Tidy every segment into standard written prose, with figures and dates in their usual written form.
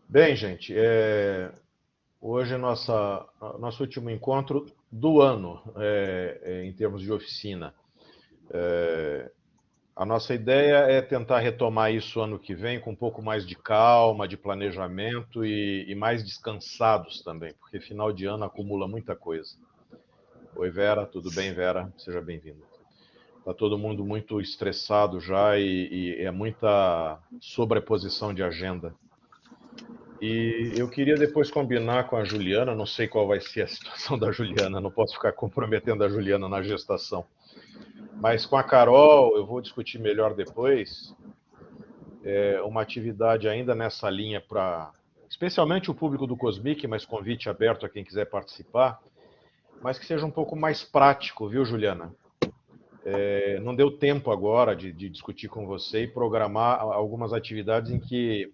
Bem, gente, hoje é nosso último encontro do ano, em termos de oficina. A nossa ideia é tentar retomar isso ano que vem com um pouco mais de calma, de planejamento e mais descansados também, porque final de ano acumula muita coisa. Oi, Vera, tudo bem, Vera? Seja bem-vinda. Está todo mundo muito estressado já e é muita sobreposição de agenda. E eu queria depois combinar com a Juliana, não sei qual vai ser a situação da Juliana, não posso ficar comprometendo a Juliana na gestação. Mas com a Carol, eu vou discutir melhor depois, uma atividade ainda nessa linha para, especialmente o público do Cosmic, mas convite aberto a quem quiser participar, mas que seja um pouco mais prático, viu, Juliana? Não deu tempo agora de discutir com você e programar algumas atividades em que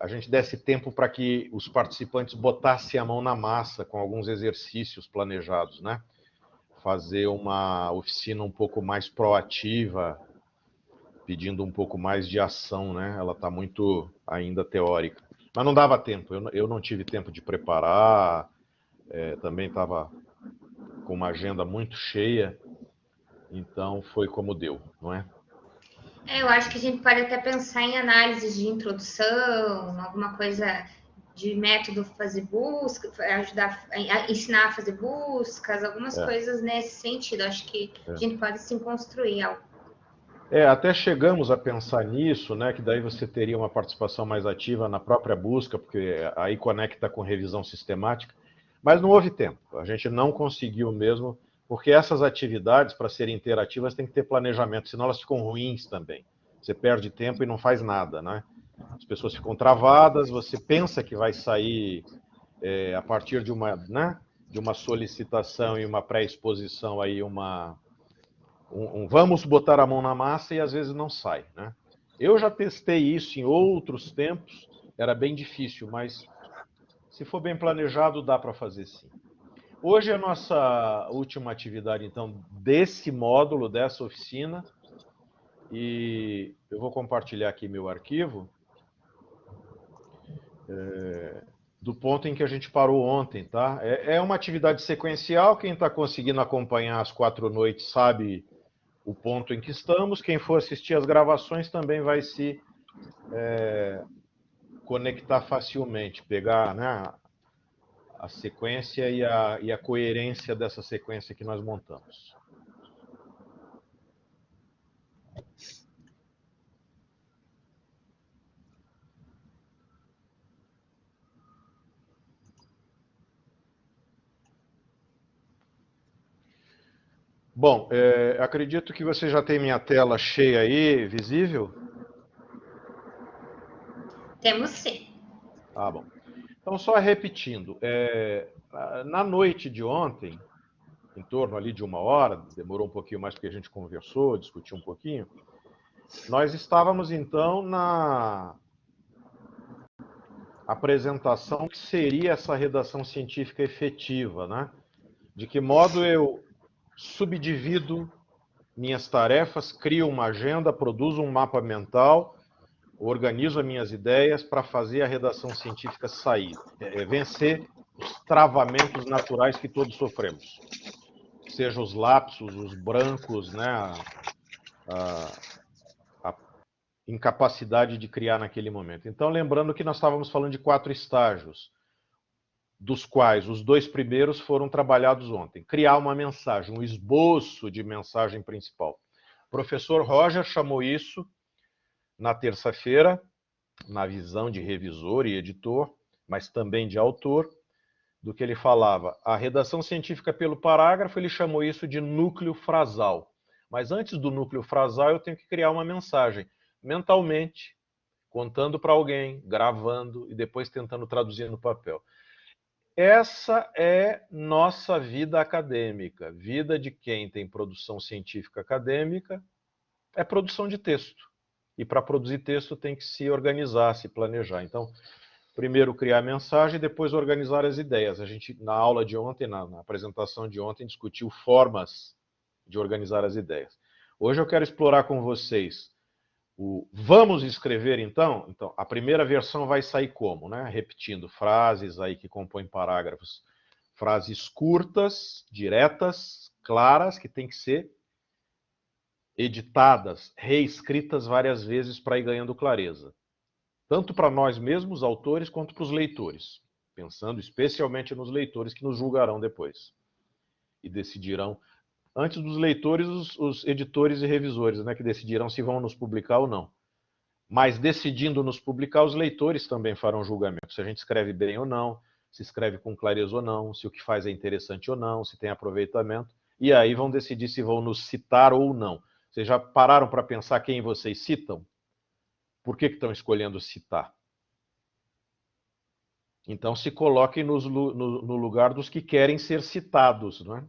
a gente desse tempo para que os participantes botassem a mão na massa com alguns exercícios planejados, né? Fazer uma oficina um pouco mais proativa, pedindo um pouco mais de ação, né? Ela está muito ainda teórica. Mas não dava tempo, eu não tive tempo de preparar, também estava com uma agenda muito cheia, então foi como deu, não é? Eu acho que a gente pode até pensar em análises de introdução, alguma coisa de método fazer busca, ajudar a ensinar a fazer buscas, algumas É, coisas nesse sentido. Acho que a é. gente pode sim construir algo. Até chegamos a pensar nisso, né? Que daí você teria uma participação mais ativa na própria busca, porque aí conecta com revisão sistemática. Mas não houve tempo. A gente não conseguiu mesmo, porque essas atividades, para serem interativas, tem que ter planejamento, senão elas ficam ruins também. Você perde tempo e não faz nada, né? As pessoas ficam travadas, você pensa que vai sair a partir de uma, né, de uma solicitação e uma pré-exposição aí, vamos botar a mão na massa e às vezes não sai, né? Eu já testei isso em outros tempos, era bem difícil, mas se for bem planejado, dá para fazer sim. Hoje é a nossa última atividade, então, desse módulo, dessa oficina, e eu vou compartilhar aqui meu arquivo, do ponto em que a gente parou ontem, tá? É uma atividade sequencial, quem está conseguindo acompanhar as 4 noites sabe o ponto em que estamos, quem for assistir as gravações também vai se conectar facilmente, pegar, né, a sequência e a coerência dessa sequência que nós montamos. Bom, acredito que você já tem minha tela cheia aí, visível? Temos sim. Ah, bom. Então, só repetindo, na noite de ontem, em torno ali de 1 hora, demorou um pouquinho mais porque a gente conversou, discutiu um pouquinho, nós estávamos então na apresentação que seria essa redação científica efetiva, né? De que modo eu subdivido minhas tarefas, crio uma agenda, produzo um mapa mental, organizo as minhas ideias para fazer a redação científica sair, vencer os travamentos naturais que todos sofremos, seja os lapsos, os brancos, né, a incapacidade de criar naquele momento. Então, lembrando que nós estávamos falando de 4 estágios, dos quais os 2 primeiros foram trabalhados ontem. Criar uma mensagem, um esboço de mensagem principal. O professor Roger chamou isso na terça-feira, na visão de revisor e editor, mas também de autor, do que ele falava. A redação científica pelo parágrafo, ele chamou isso de núcleo frasal. Mas antes do núcleo frasal, eu tenho que criar uma mensagem mentalmente, contando para alguém, gravando e depois tentando traduzir no papel. Essa é nossa vida acadêmica. Vida de quem tem produção científica acadêmica é produção de texto. E para produzir texto tem que se organizar, se planejar. Então, primeiro criar a mensagem, depois organizar as ideias. A gente, na aula de ontem, na apresentação de ontem, discutiu formas de organizar as ideias. Hoje eu quero explorar com vocês Vamos escrever então? Então, a primeira versão vai sair como, né? Repetindo frases aí que compõem parágrafos. Frases curtas, diretas, claras, que tem que ser editadas, reescritas várias vezes para ir ganhando clareza. Tanto para nós mesmos, autores, quanto para os leitores. Pensando especialmente nos leitores que nos julgarão depois. E decidirão, antes dos leitores, os editores e revisores, né, que decidirão se vão nos publicar ou não. Mas decidindo nos publicar, os leitores também farão julgamento. Se a gente escreve bem ou não, se escreve com clareza ou não, se o que faz é interessante ou não, se tem aproveitamento. E aí vão decidir se vão nos citar ou não. Vocês já pararam para pensar quem vocês citam? Por que estão escolhendo citar? Então se coloquem no lugar dos que querem ser citados, não é?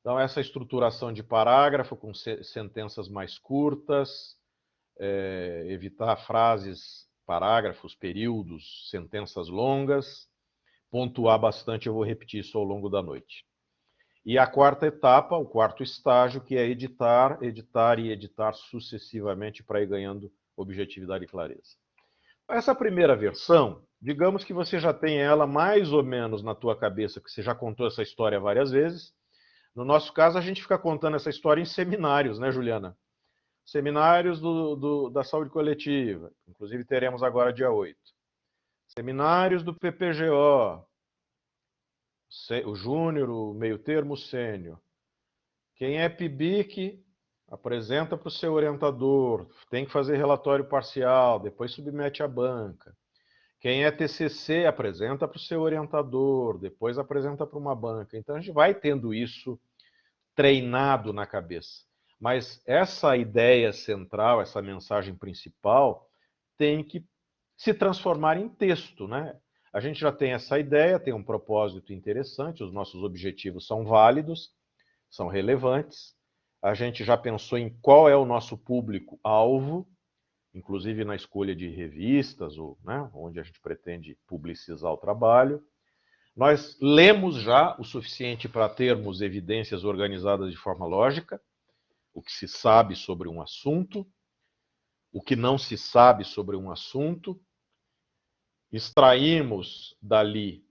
Então essa estruturação de parágrafo com sentenças mais curtas, evitar frases, parágrafos, períodos, sentenças longas, pontuar bastante, eu vou repetir isso ao longo da noite. E a quarta etapa, o quarto estágio, que é editar, editar e editar sucessivamente para ir ganhando objetividade e clareza. Essa primeira versão, digamos que você já tem ela mais ou menos na tua cabeça, que você já contou essa história várias vezes. No nosso caso, a gente fica contando essa história em seminários, né, Juliana? Seminários da saúde coletiva, inclusive teremos agora dia 8. Seminários do PPGO, o júnior, o meio termo, o sênior. Quem é PIBIC, apresenta para o seu orientador, tem que fazer relatório parcial, depois submete à banca. Quem é TCC, apresenta para o seu orientador, depois apresenta para uma banca. Então a gente vai tendo isso treinado na cabeça. Mas essa ideia central, essa mensagem principal, tem que se transformar em texto, né? A gente já tem essa ideia, tem um propósito interessante, os nossos objetivos são válidos, são relevantes. A gente já pensou em qual é o nosso público-alvo, inclusive na escolha de revistas, ou, né, onde a gente pretende publicizar o trabalho. Nós lemos já o suficiente para termos evidências organizadas de forma lógica, o que se sabe sobre um assunto, o que não se sabe sobre um assunto, extraímos dali,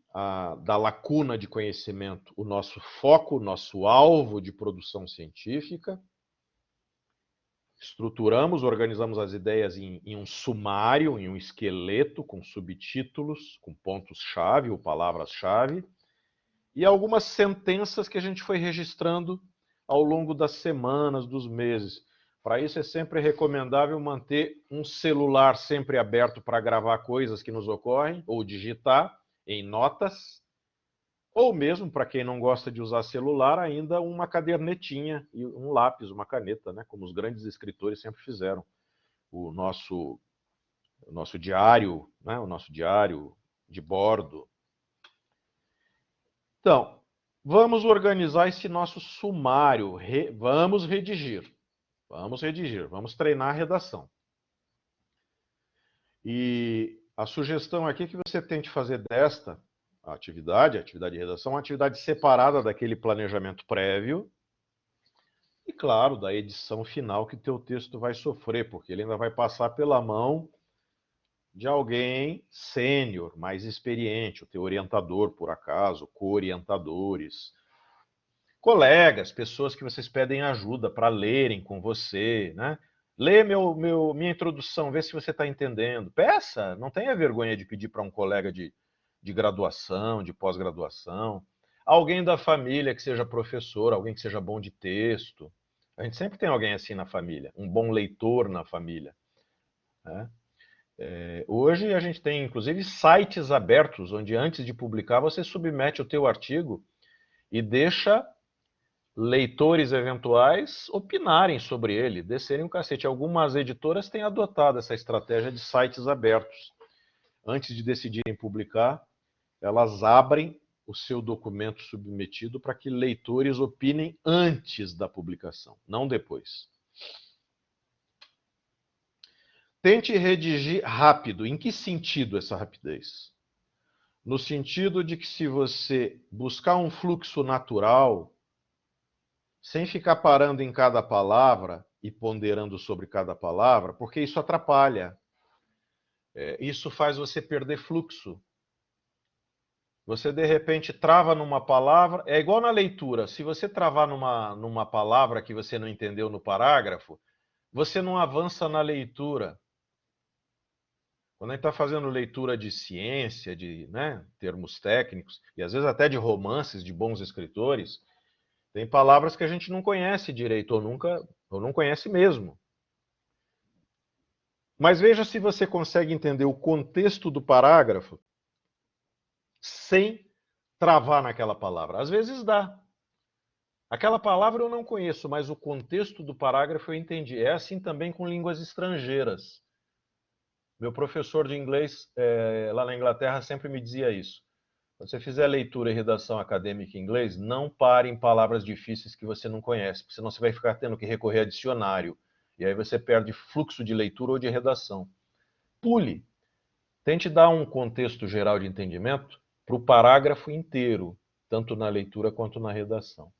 da lacuna de conhecimento, o nosso foco, o nosso alvo de produção científica, estruturamos, organizamos as ideias em um sumário, em um esqueleto, com subtítulos, com pontos-chave ou palavras-chave, e algumas sentenças que a gente foi registrando ao longo das semanas, dos meses. Para isso é sempre recomendável manter um celular sempre aberto para gravar coisas que nos ocorrem, ou digitar em notas, ou mesmo, para quem não gosta de usar celular, ainda uma cadernetinha e um lápis, uma caneta, né? Como os grandes escritores sempre fizeram. O nosso diário, né? O nosso diário de bordo. Então, vamos organizar esse nosso sumário, vamos redigir, vamos treinar a redação. E a sugestão aqui é que você tente fazer desta atividade, a atividade de redação, uma atividade separada daquele planejamento prévio e, claro, da edição final que o teu texto vai sofrer, porque ele ainda vai passar pela mão de alguém sênior, mais experiente, o teu orientador, por acaso, co-orientadores, colegas, pessoas que vocês pedem ajuda para lerem com você, né? Lê minha introdução, vê se você está entendendo. Peça, não tenha vergonha de pedir para um colega de graduação, de pós-graduação, alguém da família que seja professor, alguém que seja bom de texto. A gente sempre tem alguém assim na família, um bom leitor na família, né? Hoje a gente tem, inclusive, sites abertos, onde antes de publicar você submete o teu artigo e deixa leitores eventuais opinarem sobre ele, descerem o cacete. Algumas editoras têm adotado essa estratégia de sites abertos. Antes de decidirem publicar, elas abrem o seu documento submetido para que leitores opinem antes da publicação, não depois. Tente redigir rápido. Em que sentido essa rapidez? No sentido de que se você buscar um fluxo natural, sem ficar parando em cada palavra e ponderando sobre cada palavra, porque isso atrapalha. Isso faz você perder fluxo. Você, de repente, trava numa palavra. É igual na leitura. Se você travar numa palavra que você não entendeu no parágrafo, você não avança na leitura. Quando a gente está fazendo leitura de ciência, de termos técnicos, e às vezes até de romances de bons escritores, tem palavras que a gente não conhece direito, ou não conhece mesmo. Mas veja se você consegue entender o contexto do parágrafo sem travar naquela palavra. Às vezes dá. Aquela palavra eu não conheço, mas o contexto do parágrafo eu entendi. É assim também com línguas estrangeiras. Meu professor de inglês lá na Inglaterra sempre me dizia isso. Quando você fizer leitura e redação acadêmica em inglês, não pare em palavras difíceis que você não conhece, porque senão você vai ficar tendo que recorrer a dicionário. E aí você perde fluxo de leitura ou de redação. Pule. Tente dar um contexto geral de entendimento para o parágrafo inteiro, tanto na leitura quanto na redação.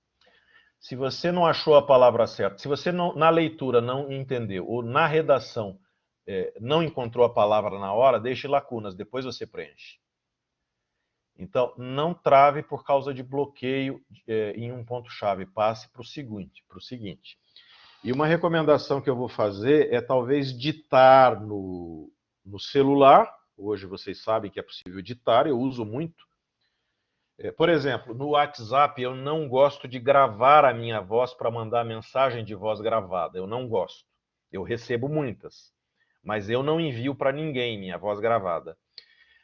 Se você não achou a palavra certa, se você na leitura não entendeu, ou na redação não encontrou a palavra na hora, deixe lacunas, depois você preenche. Então, não trave por causa de bloqueio em um ponto-chave, passe para o seguinte. E uma recomendação que eu vou fazer é talvez ditar no celular. Hoje vocês sabem que é possível ditar, eu uso muito. Por exemplo, no WhatsApp eu não gosto de gravar a minha voz para mandar mensagem de voz gravada, eu não gosto. Eu recebo muitas, mas eu não envio para ninguém minha voz gravada.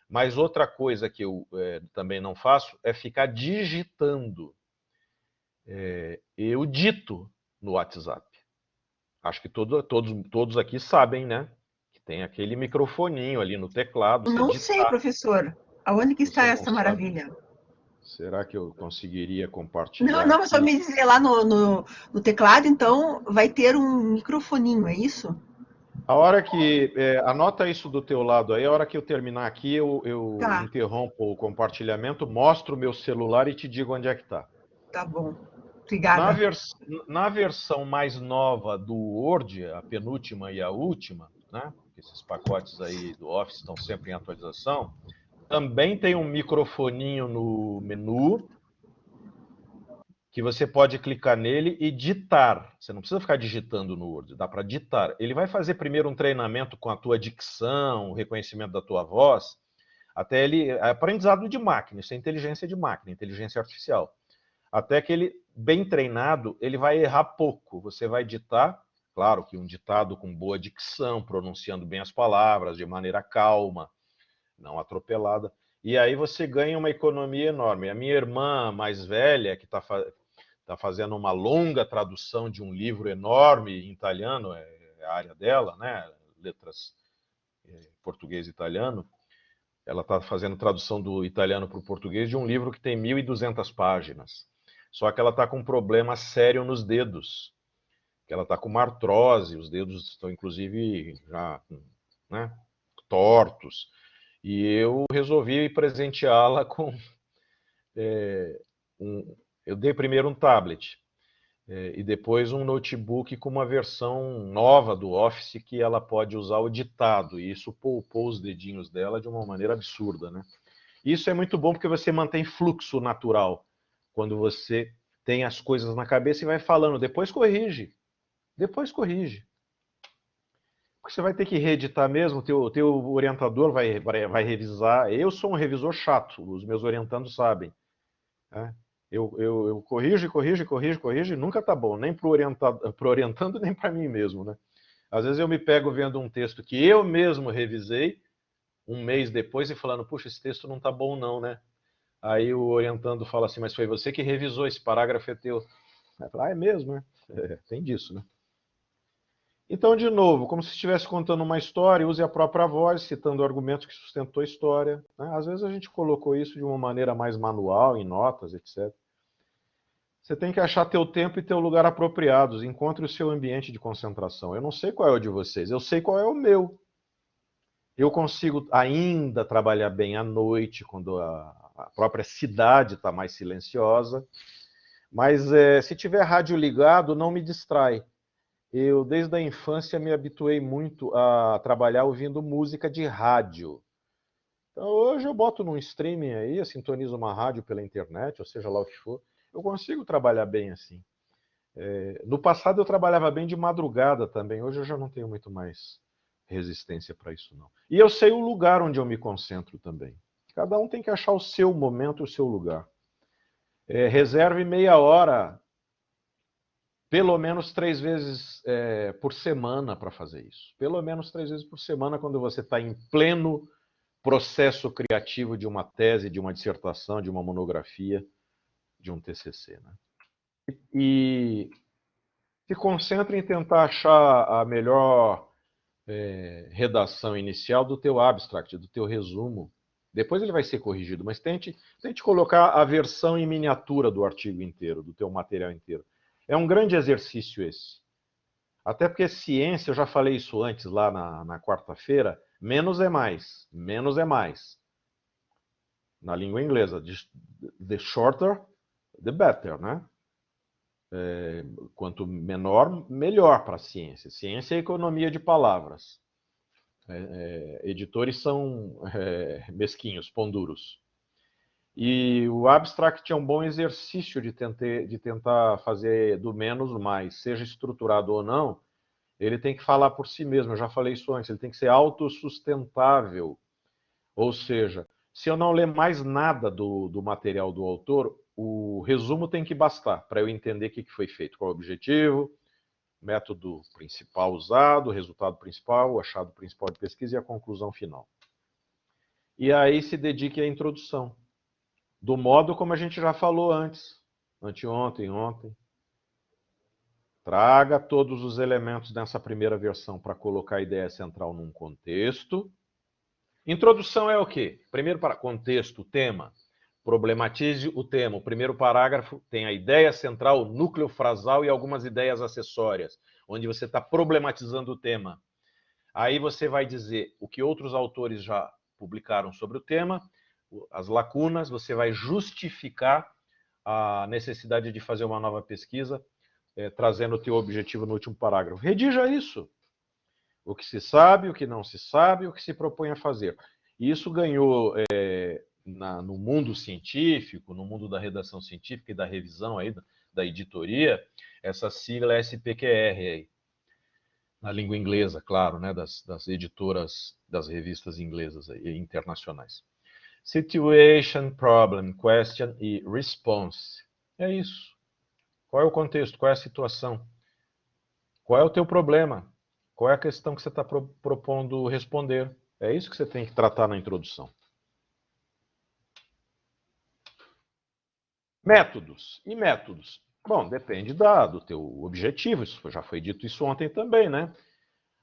Mas outra coisa que eu também não faço é ficar digitando. Eu dito no WhatsApp. Acho que todos aqui sabem, né? Que tem aquele microfoninho ali no teclado. Não sei, professor. Aonde que está essa maravilha? Será que eu conseguiria compartilhar? Não, mas só me dizer lá no teclado, então vai ter um microfoninho, é isso? A hora que... anota isso do teu lado aí, a hora que eu terminar aqui, eu Tá. interrompo o compartilhamento, mostro o meu celular e te digo onde é que está. Tá bom. Obrigada. Na versão mais nova do Word, a penúltima e a última, né? Esses pacotes aí do Office estão sempre em atualização, também tem um microfoninho no menu, que você pode clicar nele e ditar. Você não precisa ficar digitando no Word, dá para ditar. Ele vai fazer primeiro um treinamento com a tua dicção, o reconhecimento da tua voz, até ele... aprendizado de máquina, isso é inteligência de máquina, inteligência artificial. Até que ele, bem treinado, ele vai errar pouco. Você vai ditar, claro que um ditado com boa dicção, pronunciando bem as palavras, de maneira calma, não atropelada. E aí você ganha uma economia enorme. A minha irmã mais velha, que está fazendo uma longa tradução de um livro enorme em italiano, é a área dela, né? Letras português e italiano. Ela está fazendo tradução do italiano para o português de um livro que tem 1.200 páginas. Só que ela está com um problema sério nos dedos. Que ela está com uma artrose, os dedos estão inclusive já tortos. E eu resolvi presenteá-la com... eu dei primeiro um tablet e depois um notebook com uma versão nova do Office que ela pode usar o ditado. E isso poupou os dedinhos dela de uma maneira absurda, né? Isso é muito bom porque você mantém fluxo natural. Quando você tem as coisas na cabeça e vai falando, depois corrige. Depois corrige. Porque você vai ter que reeditar mesmo, o teu orientador vai revisar. Eu sou um revisor chato, os meus orientandos sabem. Né? Eu corrijo, e nunca tá bom, nem para o orientando, nem para mim mesmo. Né? Às vezes eu me pego vendo um texto que eu mesmo revisei, um mês depois, e falando, puxa, esse texto não tá bom não, né? Aí o orientando fala assim, mas foi você que revisou, esse parágrafo é teu. Aí falo, é mesmo, né? Tem disso, né? Então, de novo, como se estivesse contando uma história, use a própria voz, citando o argumento que sustentou a história. Né? Às vezes a gente colocou isso de uma maneira mais manual, em notas, etc. Você tem que achar teu tempo e teu lugar apropriados. Encontre o seu ambiente de concentração. Eu não sei qual é o de vocês, eu sei qual é o meu. Eu consigo ainda trabalhar bem à noite, quando a própria cidade está mais silenciosa. Mas se tiver rádio ligado, não me distrai. Eu, desde a infância, me habituei muito a trabalhar ouvindo música de rádio. Então, hoje eu boto num streaming aí, eu sintonizo uma rádio pela internet, ou seja lá o que for. Eu consigo trabalhar bem assim. No passado eu trabalhava bem de madrugada também, hoje eu já não tenho muito mais resistência para isso não. E eu sei o lugar onde eu me concentro também. Cada um tem que achar o seu momento, o seu lugar. Reserve meia hora, pelo menos 3 vezes por semana para fazer isso. Pelo menos 3 vezes por semana, quando você está em pleno processo criativo de uma tese, de uma dissertação, de uma monografia, de um TCC. Né? E se concentre em tentar achar a melhor redação inicial do teu abstract, do teu resumo. Depois ele vai ser corrigido, mas tente colocar a versão em miniatura do artigo inteiro, do teu material inteiro. É um grande exercício esse. Até porque ciência, eu já falei isso antes lá na quarta-feira, menos é mais. Menos é mais. Na língua inglesa, the shorter, the better, né? Quanto menor, melhor para a ciência. Ciência é economia de palavras. Editores são mesquinhos, pão duros. E o abstract é um bom exercício de tentar fazer do menos o mais, seja estruturado ou não, ele tem que falar por si mesmo, eu já falei isso antes, ele tem que ser autossustentável. Ou seja, se eu não ler mais nada do material do autor, o resumo tem que bastar para eu entender o que foi feito, qual é o objetivo, método principal usado, o resultado principal, o achado principal de pesquisa e a conclusão final. E aí se dedique à introdução, do modo como a gente já falou antes, anteontem, ontem. Traga todos os elementos dessa primeira versão para colocar a ideia central num contexto. Introdução é o quê? Primeiro para contexto, tema. Problematize o tema. O primeiro parágrafo tem a ideia central, o núcleo frasal e algumas ideias acessórias, onde você está problematizando o tema. Aí você vai dizer o que outros autores já publicaram sobre o tema, as lacunas, você vai justificar a necessidade de fazer uma nova pesquisa, trazendo o teu objetivo no último parágrafo. Redija isso. O que se sabe, o que não se sabe, o que se propõe a fazer. E isso ganhou no mundo científico, no mundo da redação científica e da revisão aí, da editoria, essa sigla SPQR aí. Na língua inglesa, claro, né, das editoras, das revistas inglesas e internacionais. Situation, problem, question e response. É isso. Qual é o contexto? Qual é a situação? Qual é o teu problema? Qual é a questão que você está propondo responder? É isso que você tem que tratar na introdução. Métodos. E métodos? Bom, depende do teu objetivo. Isso já foi dito isso ontem também, né?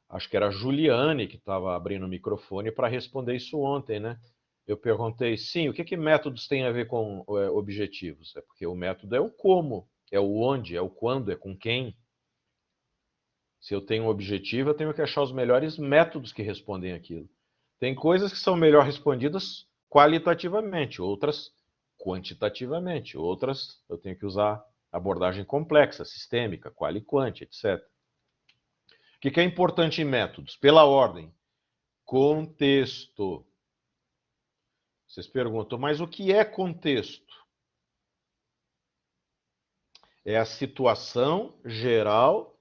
Acho que era a Juliane que estava abrindo o microfone para responder isso ontem, né? Eu perguntei, sim, o que métodos tem a ver com objetivos? É porque o método é o como, é o onde, é o quando, é com quem. Se eu tenho um objetivo, eu tenho que achar os melhores métodos que respondem aquilo. Tem coisas que são melhor respondidas qualitativamente, outras quantitativamente, outras eu tenho que usar abordagem complexa, sistêmica, qual e quant, etc. O que é importante em métodos? Pela ordem. Contexto. Vocês perguntam, mas o que é contexto? É a situação geral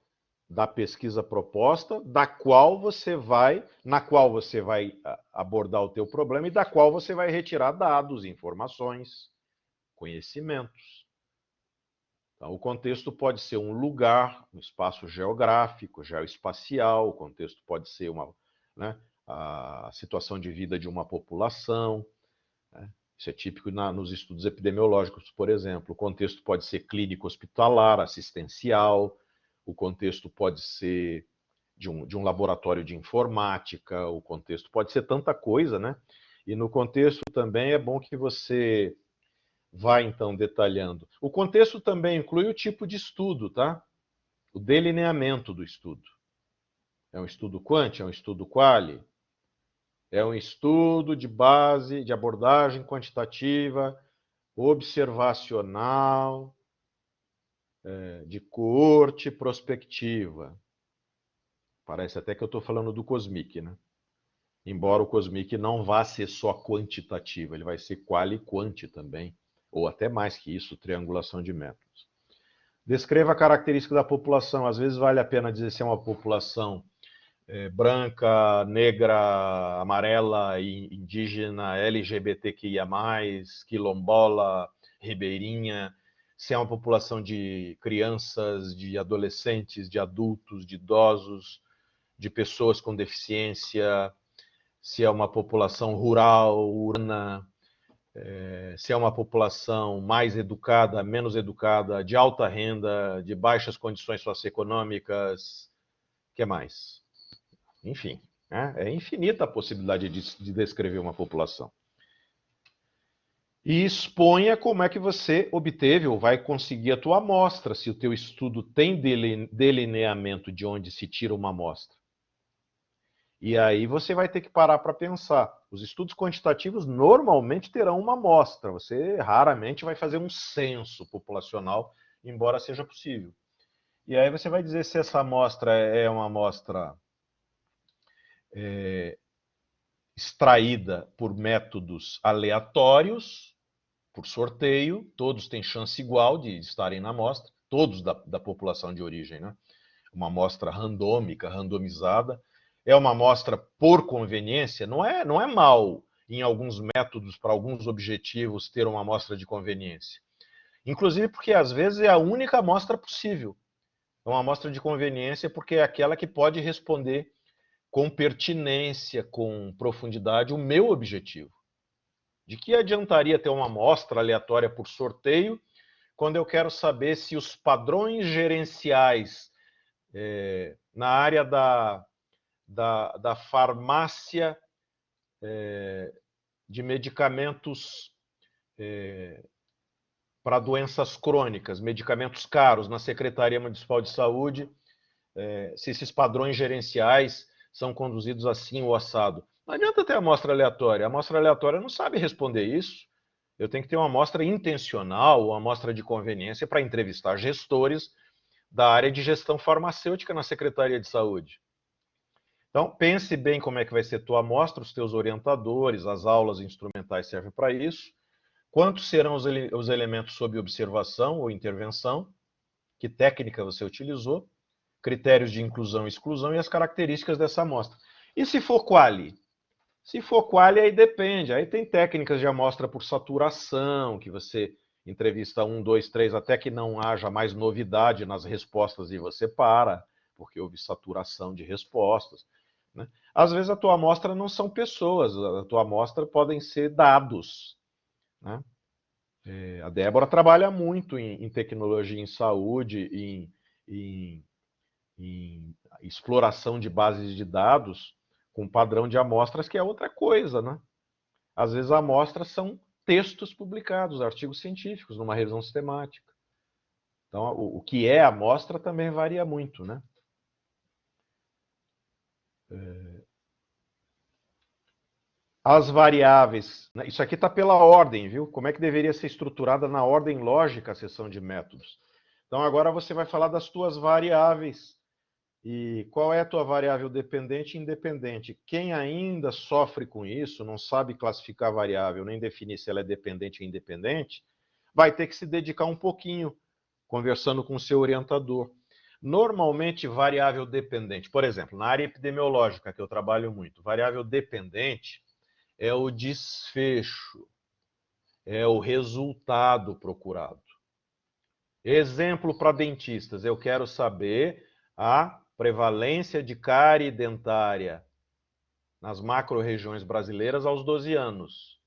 da pesquisa proposta, na qual você vai abordar o teu problema e da qual você vai retirar dados, informações, conhecimentos. Então, o contexto pode ser um lugar, um espaço geográfico, geoespacial, o contexto pode ser a situação de vida de uma população, né? Isso é típico nos estudos epidemiológicos, por exemplo. O contexto pode ser clínico-hospitalar, assistencial, o contexto pode ser de um laboratório de informática, o contexto pode ser tanta coisa, né? E no contexto também é bom que você vá, então, detalhando. O contexto também inclui o tipo de estudo, tá? O delineamento do estudo. É um estudo quant? É um estudo quali? É um estudo de base, de abordagem quantitativa, observacional, de coorte prospectiva. Parece até que eu estou falando do Cosmic, né? Embora o Cosmic não vá ser só quantitativo, ele vai ser quali e quanti também, ou até mais que isso, triangulação de métodos. Descreva a característica da população. Às vezes vale a pena dizer se é uma população branca, negra, amarela, indígena, LGBTQIA+, quilombola, ribeirinha, se é uma população de crianças, de adolescentes, de adultos, de idosos, de pessoas com deficiência, se é uma população rural, urbana, se é uma população mais educada, menos educada, de alta renda, de baixas condições socioeconômicas, o que mais? Enfim, né? É infinita a possibilidade de descrever uma população. E exponha como é que você obteve ou vai conseguir a tua amostra, se o teu estudo tem delineamento de onde se tira uma amostra. E aí você vai ter que parar para pensar. Os estudos quantitativos normalmente terão uma amostra. Você raramente vai fazer um censo populacional, embora seja possível. E aí você vai dizer se essa amostra é uma amostra extraída por métodos aleatórios, por sorteio, todos têm chance igual de estarem na amostra, todos da população de origem, né? Uma amostra randômica, randomizada. É uma amostra por conveniência, não é mal em alguns métodos, para alguns objetivos, ter uma amostra de conveniência. Inclusive porque às vezes é a única amostra possível. É uma amostra de conveniência porque é aquela que pode responder com pertinência, com profundidade, o meu objetivo. De que adiantaria ter uma amostra aleatória por sorteio, quando eu quero saber se os padrões gerenciais na área da farmácia de medicamentos para doenças crônicas, medicamentos caros na Secretaria Municipal de Saúde, se esses padrões gerenciais são conduzidos assim ou assado. Não adianta ter amostra aleatória. A amostra aleatória não sabe responder isso. Eu tenho que ter uma amostra intencional, uma amostra de conveniência para entrevistar gestores da área de gestão farmacêutica na Secretaria de Saúde. Então, pense bem como é que vai ser tua amostra, os teus orientadores, as aulas instrumentais servem para isso. Quantos serão os elementos sob observação ou intervenção? Que técnica você utilizou? Critérios de inclusão e exclusão e as características dessa amostra. E se for quali? Se for quali, aí depende. Aí tem técnicas de amostra por saturação, que você entrevista 1, 2, 3, até que não haja mais novidade nas respostas e você para, porque houve saturação de respostas, né? Às vezes a tua amostra não são pessoas, a tua amostra podem ser dados, né? A Débora trabalha muito em tecnologia em saúde, em exploração de bases de dados com padrão de amostras, que é outra coisa, né? Às vezes amostras são textos publicados, artigos científicos, numa revisão sistemática. Então, o que é amostra também varia muito, né? As variáveis, né? Isso aqui está pela ordem, viu? Como é que deveria ser estruturada na ordem lógica a seção de métodos. Então, agora você vai falar das tuas variáveis. E qual é a tua variável dependente e independente? Quem ainda sofre com isso, não sabe classificar a variável, nem definir se ela é dependente ou independente, vai ter que se dedicar um pouquinho, conversando com o seu orientador. Normalmente, variável dependente, por exemplo, na área epidemiológica, que eu trabalho muito, variável dependente é o desfecho, é o resultado procurado. Exemplo para dentistas, eu quero saber a prevalência de cárie dentária nas macro-regiões brasileiras aos 12 anos.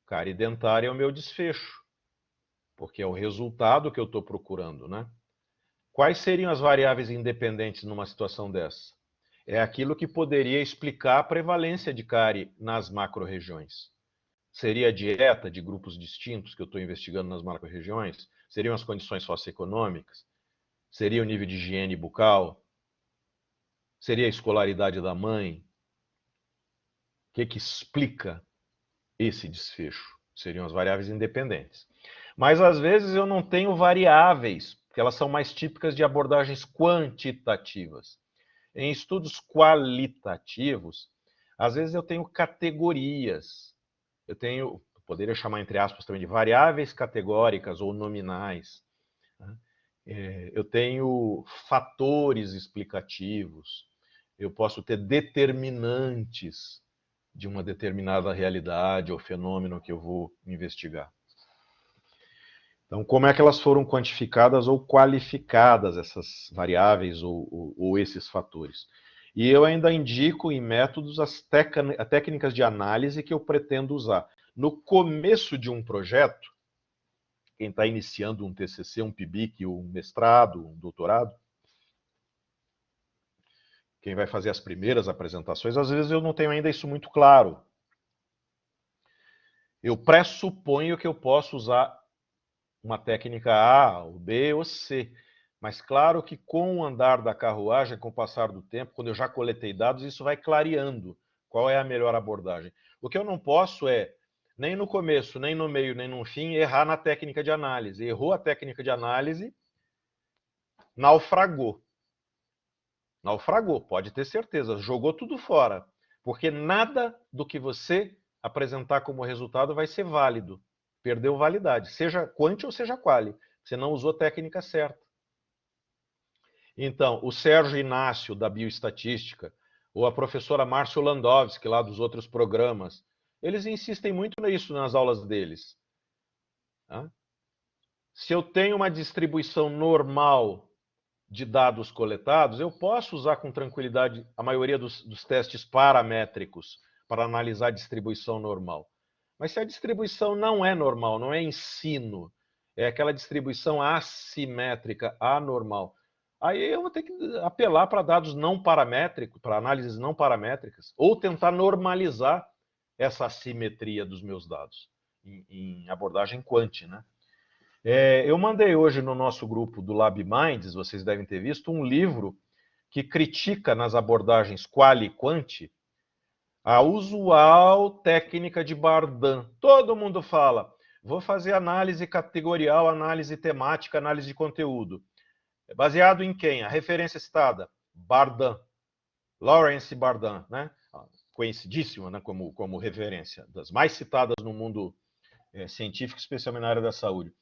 Cárie dentária é o meu desfecho, porque é o resultado que eu estou procurando, né? Quais seriam as variáveis independentes numa situação dessa? É aquilo que poderia explicar a prevalência de cárie nas macro-regiões. Seria a dieta de grupos distintos que eu estou investigando nas macro-regiões? Seriam as condições socioeconômicas? Seria o nível de higiene bucal? Seria a escolaridade da mãe? O que explica esse desfecho? Seriam as variáveis independentes. Mas, às vezes, eu não tenho variáveis, porque elas são mais típicas de abordagens quantitativas. Em estudos qualitativos, às vezes eu tenho categorias. Eu tenho, poderia chamar entre aspas também de variáveis categóricas ou nominais. Eu tenho fatores explicativos. Eu posso ter determinantes de uma determinada realidade ou fenômeno que eu vou investigar. Então, como é que elas foram quantificadas ou qualificadas, essas variáveis ou esses fatores? E eu ainda indico em métodos as técnicas de análise que eu pretendo usar. No começo de um projeto, quem está iniciando um TCC, um PIBIC, um mestrado, um doutorado, quem vai fazer as primeiras apresentações, às vezes eu não tenho ainda isso muito claro. Eu pressuponho que eu posso usar uma técnica A, ou B ou C. Mas claro que com o andar da carruagem, com o passar do tempo, quando eu já coletei dados, isso vai clareando qual é a melhor abordagem. O que eu não posso é, nem no começo, nem no meio, nem no fim, errar na técnica de análise. Errou a técnica de análise, naufragou. Naufragou, pode ter certeza, jogou tudo fora. Porque nada do que você apresentar como resultado vai ser válido. Perdeu validade, seja quant ou seja quali. Você não usou a técnica certa. Então, o Sérgio Inácio, da Bioestatística, ou a professora Márcio Landowski, lá dos outros programas, eles insistem muito nisso nas aulas deles. Se eu tenho uma distribuição normal de dados coletados, eu posso usar com tranquilidade a maioria dos testes paramétricos para analisar a distribuição normal. Mas se a distribuição não é normal, não é ensino, é aquela distribuição assimétrica, anormal, aí eu vou ter que apelar para dados não paramétricos, para análises não paramétricas, ou tentar normalizar essa assimetria dos meus dados, em abordagem quant, né? Eu mandei hoje no nosso grupo do LabMinds, vocês devem ter visto, um livro que critica nas abordagens quali e quant a usual técnica de Bardin. Todo mundo fala, vou fazer análise categorial, análise temática, análise de conteúdo. Baseado em quem? A referência citada, Bardin, Lawrence Bardin, né? Conhecidíssima, né, como referência, das mais citadas no mundo científico, especialmente na área da saúde.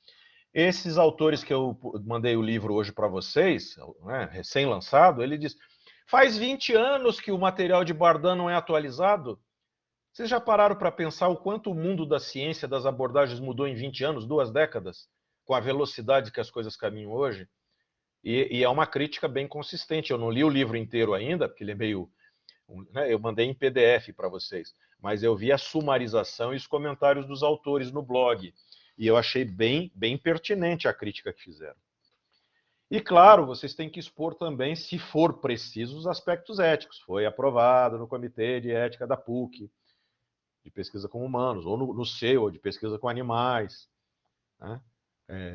Esses autores que eu mandei o livro hoje para vocês, né, recém-lançado, ele diz, faz 20 anos que o material de Bardin não é atualizado. Vocês já pararam para pensar o quanto o mundo da ciência, das abordagens mudou em 20 anos, 2 décadas, com a velocidade que as coisas caminham hoje? E é uma crítica bem consistente. Eu não li o livro inteiro ainda, porque ele é meio... né, eu mandei em PDF para vocês, mas eu vi a sumarização e os comentários dos autores no blog. E eu achei bem pertinente a crítica que fizeram. E, claro, vocês têm que expor também, se for preciso, os aspectos éticos. Foi aprovado no Comitê de Ética da PUC, de pesquisa com humanos, ou no seu, de pesquisa com animais. Né?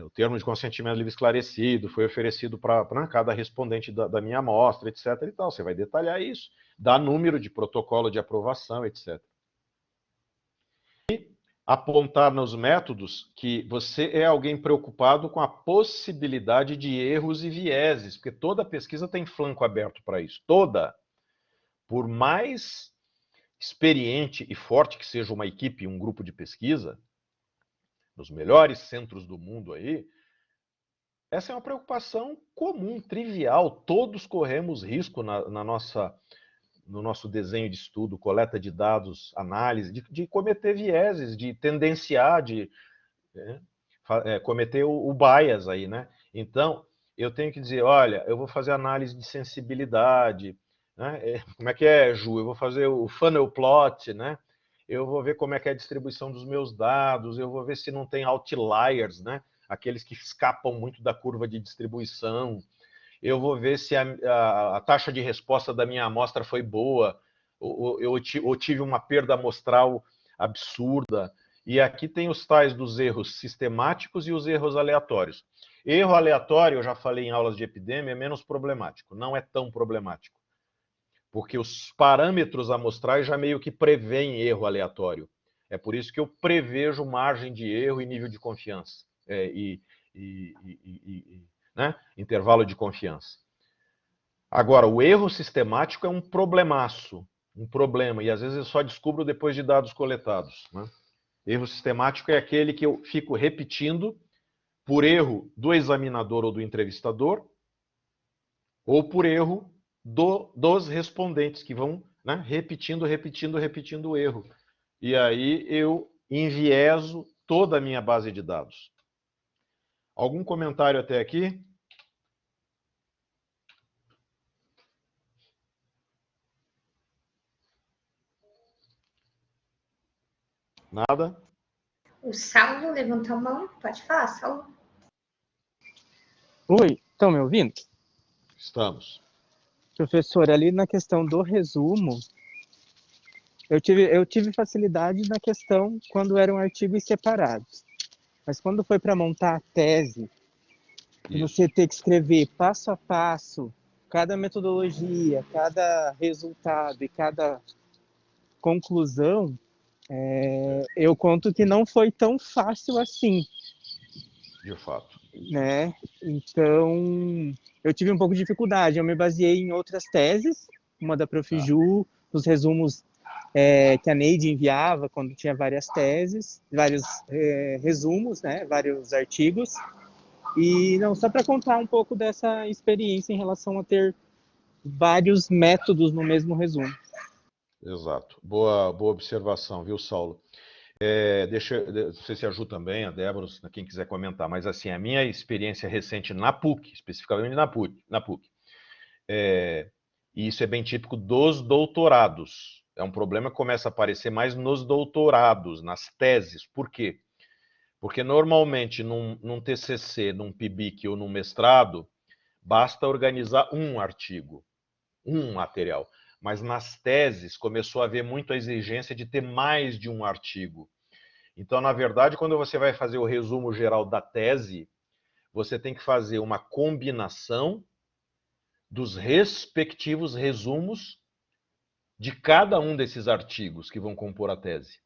O termo de consentimento livre esclarecido foi oferecido para cada respondente da minha amostra, etc. E tal. Você vai detalhar isso, dá número de protocolo de aprovação, etc. Apontar nos métodos que você é alguém preocupado com a possibilidade de erros e vieses, porque toda pesquisa tem flanco aberto para isso, toda. Por mais experiente e forte que seja uma equipe, um grupo de pesquisa, nos melhores centros do mundo aí, essa é uma preocupação comum, trivial, todos corremos risco no nosso desenho de estudo, coleta de dados, análise, de cometer vieses, de tendenciar, de cometer o bias aí, né? Então, eu tenho que dizer, olha, eu vou fazer análise de sensibilidade, né? Como é que é, Ju? Eu vou fazer o funnel plot, né? Eu vou ver como é que é a distribuição dos meus dados, eu vou ver se não tem outliers, né? Aqueles que escapam muito da curva de distribuição. Eu vou ver se a taxa de resposta da minha amostra foi boa, ou eu tive uma perda amostral absurda. E aqui tem os tais dos erros sistemáticos e os erros aleatórios. Erro aleatório, eu já falei em aulas de epidemia, é menos problemático, não é tão problemático. Porque os parâmetros amostrais já meio que prevêem erro aleatório. É por isso que eu prevejo margem de erro e nível de confiança. Né? Intervalo de confiança. Agora, o erro sistemático é um problemaço, um problema, e às vezes eu só descubro depois de dados coletados, né? Erro sistemático é aquele que eu fico repetindo por erro do examinador ou do entrevistador, ou por erro dos respondentes, que vão, né, repetindo o erro. E aí eu envieso toda a minha base de dados. Algum comentário até aqui? Nada? O Saulo levantou a mão. Pode falar, Saulo. Oi, estão me ouvindo? Estamos. Professor, ali na questão do resumo, eu tive facilidade na questão quando eram artigos separados. Mas quando foi para montar a tese, e você ter que escrever passo a passo, cada metodologia, cada resultado e cada conclusão, eu conto que não foi tão fácil assim. De fato. Né? Então, eu tive um pouco de dificuldade. Eu me baseei em outras teses, uma da Prof. Ju, nos resumos que a Neide enviava quando tinha várias teses, vários resumos, né? Vários artigos. E não, só para contar um pouco dessa experiência em relação a ter vários métodos no mesmo resumo. Exato. Boa observação, viu, Saulo? Não sei se a Ju também, a Débora, quem quiser comentar, mas assim, a minha experiência recente na PUC, especificamente na PUC, e isso é bem típico dos doutorados. É um problema que começa a aparecer mais nos doutorados, nas teses. Por quê? Porque normalmente num TCC, num PIBIC ou num mestrado, basta organizar um artigo, um material. Mas nas teses começou a haver muito a exigência de ter mais de um artigo. Então, na verdade, quando você vai fazer o resumo geral da tese, você tem que fazer uma combinação dos respectivos resumos de cada um desses artigos que vão compor a tese.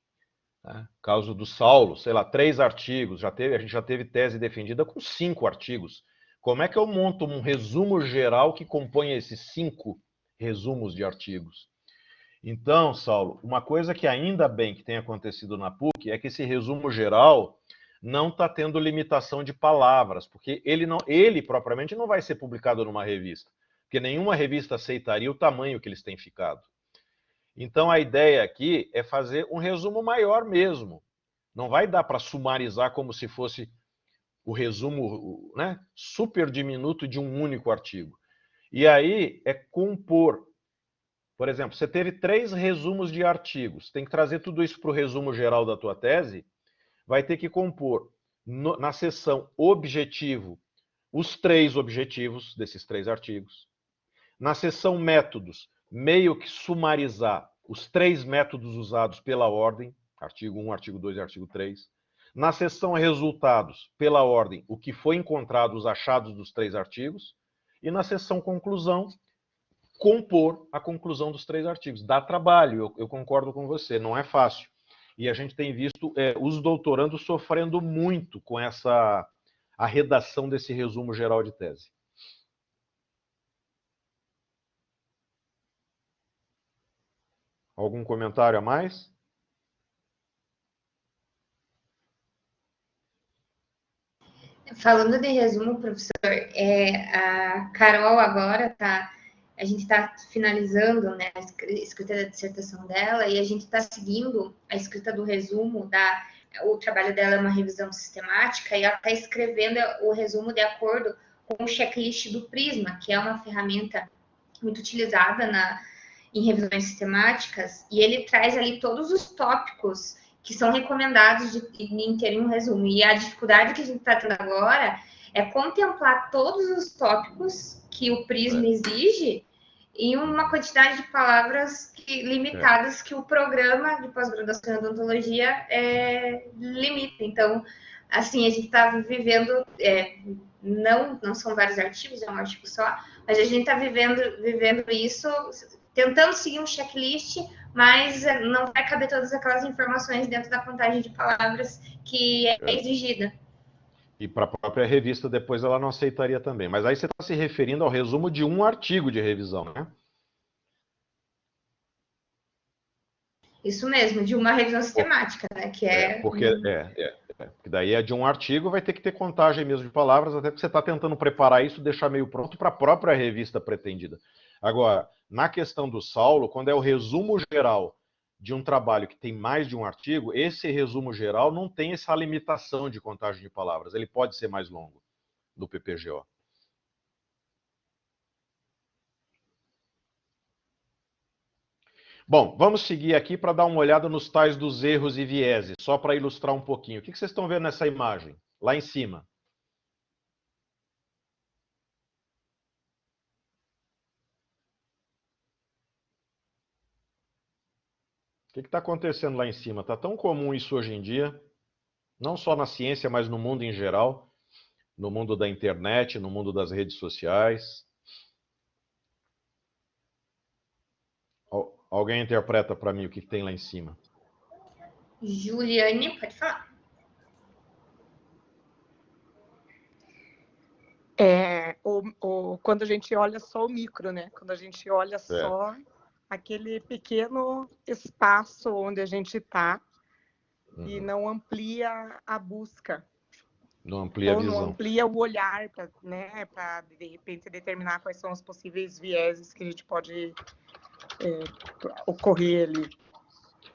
Caso do Saulo, sei lá, 3 artigos, a gente já teve tese defendida com 5 artigos. Como é que eu monto um resumo geral que compõe esses 5 resumos de artigos? Então, Saulo, uma coisa que ainda bem que tem acontecido na PUC é que esse resumo geral não está tendo limitação de palavras, porque ele propriamente não vai ser publicado numa revista, porque nenhuma revista aceitaria o tamanho que eles têm ficado. Então, a ideia aqui é fazer um resumo maior mesmo. Não vai dar para sumarizar como se fosse o resumo, né, super diminuto de um único artigo. E aí é compor. Por exemplo, você teve 3 resumos de artigos, tem que trazer tudo isso para o resumo geral da tua tese, vai ter que compor na seção objetivo os 3 objetivos desses 3 artigos. Na seção métodos, meio que sumarizar os 3 métodos usados pela ordem, artigo 1, artigo 2 e artigo 3. Na seção resultados, pela ordem, o que foi encontrado, os achados dos 3 artigos. E na seção conclusão, compor a conclusão dos 3 artigos. Dá trabalho, eu concordo com você, não é fácil. E a gente tem visto os doutorandos sofrendo muito com a redação desse resumo geral de tese. Algum comentário a mais? Falando de resumo, professor, a Carol agora a gente está finalizando, né, a escrita da dissertação dela e a gente está seguindo a escrita do resumo o trabalho dela é uma revisão sistemática e ela está escrevendo o resumo de acordo com o checklist do Prisma, que é uma ferramenta muito utilizada em revisões sistemáticas, e ele traz ali todos os tópicos que são recomendados em ter um resumo. E a dificuldade que a gente está tendo agora é contemplar todos os tópicos que o Prisma exige em uma quantidade de palavras limitadas que o programa de pós-graduação em odontologia limita. Então, assim, a gente está vivendo, não são vários artigos, é um artigo só, mas a gente está vivendo isso, tentando seguir um checklist, mas não vai caber todas aquelas informações dentro da contagem de palavras que é exigida. E para a própria revista depois ela não aceitaria também. Mas aí você está se referindo ao resumo de um artigo de revisão, né? Isso mesmo, de uma revisão sistemática, né? Que Porque daí é de um artigo, vai ter que ter contagem mesmo de palavras, até porque você está tentando preparar isso, deixar meio pronto para a própria revista pretendida. Agora, na questão do Saulo, quando é o resumo geral de um trabalho que tem mais de um artigo, esse resumo geral não tem essa limitação de contagem de palavras. Ele pode ser mais longo do PPGO. Bom, vamos seguir aqui para dar uma olhada nos tais dos erros e vieses, só para ilustrar um pouquinho. O que vocês estão vendo nessa imagem? Lá em cima. O que está acontecendo lá em cima? Está tão comum isso hoje em dia, não só na ciência, mas no mundo em geral, no mundo da internet, no mundo das redes sociais. Alguém interpreta para mim o que tem lá em cima? Juliane, pode falar. Quando a gente olha só o micro, né? Quando a gente olha só aquele pequeno espaço onde a gente está e não amplia a busca. Não amplia a visão. Não amplia o olhar, né? Para, de repente, determinar quais são os possíveis vieses que a gente pode ocorrer ali.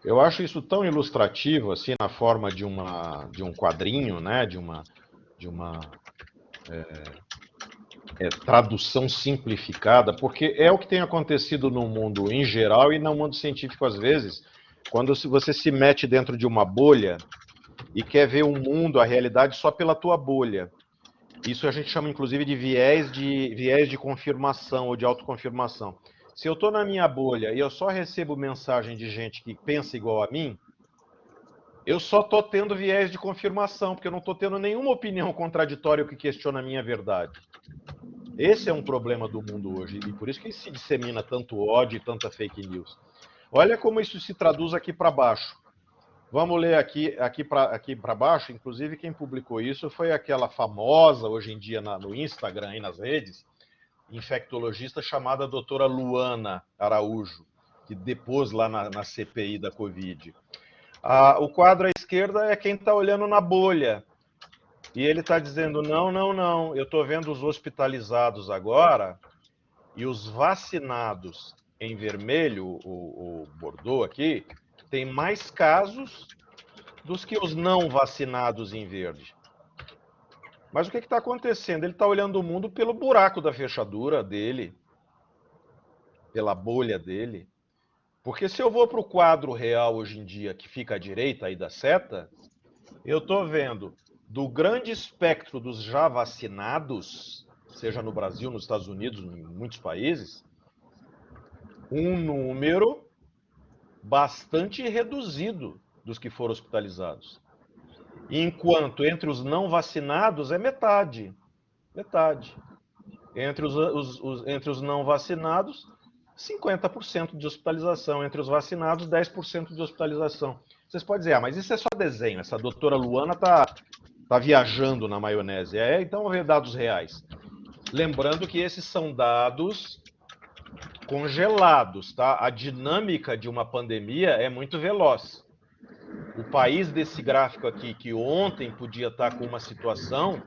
Eu acho isso tão ilustrativo, assim, na forma de um quadrinho, né? De uma tradução simplificada, porque é o que tem acontecido no mundo em geral e no mundo científico às vezes, quando você se mete dentro de uma bolha e quer ver o mundo, a realidade, só pela tua bolha. Isso a gente chama, inclusive, de viés de confirmação ou de autoconfirmação. Se eu estou na minha bolha e eu só recebo mensagem de gente que pensa igual a mim, eu só estou tendo viés de confirmação, porque eu não estou tendo nenhuma opinião contraditória que questiona a minha verdade. Esse é um problema do mundo hoje, e por isso que se dissemina tanto ódio e tanta fake news. Olha como isso se traduz aqui para baixo. Vamos ler aqui para baixo. Inclusive, quem publicou isso foi aquela famosa, hoje em dia, no Instagram e nas redes, infectologista chamada doutora Luana Araújo, que depôs lá na CPI da Covid. O quadro à esquerda é quem está olhando na bolha. E ele está dizendo, não, eu estou vendo os hospitalizados agora e os vacinados em vermelho, o bordô aqui, tem mais casos dos que os não vacinados em verde. Mas o que está acontecendo? Ele está olhando o mundo pelo buraco da fechadura dele, pela bolha dele. Porque se eu vou para o quadro real hoje em dia, que fica à direita aí da seta, eu estou vendo do grande espectro dos já vacinados, seja no Brasil, nos Estados Unidos, em muitos países, um número bastante reduzido dos que foram hospitalizados. Enquanto entre os não vacinados é metade. Metade. Entre os não vacinados, 50% de hospitalização. Entre os vacinados, 10% de hospitalização. Vocês podem dizer, mas isso é só desenho. Essa doutora Luana tá viajando na maionese. Então vamos ver dados reais. Lembrando que esses são dados congelados, tá? A dinâmica de uma pandemia é muito veloz. O país desse gráfico aqui, que ontem podia estar com uma situação,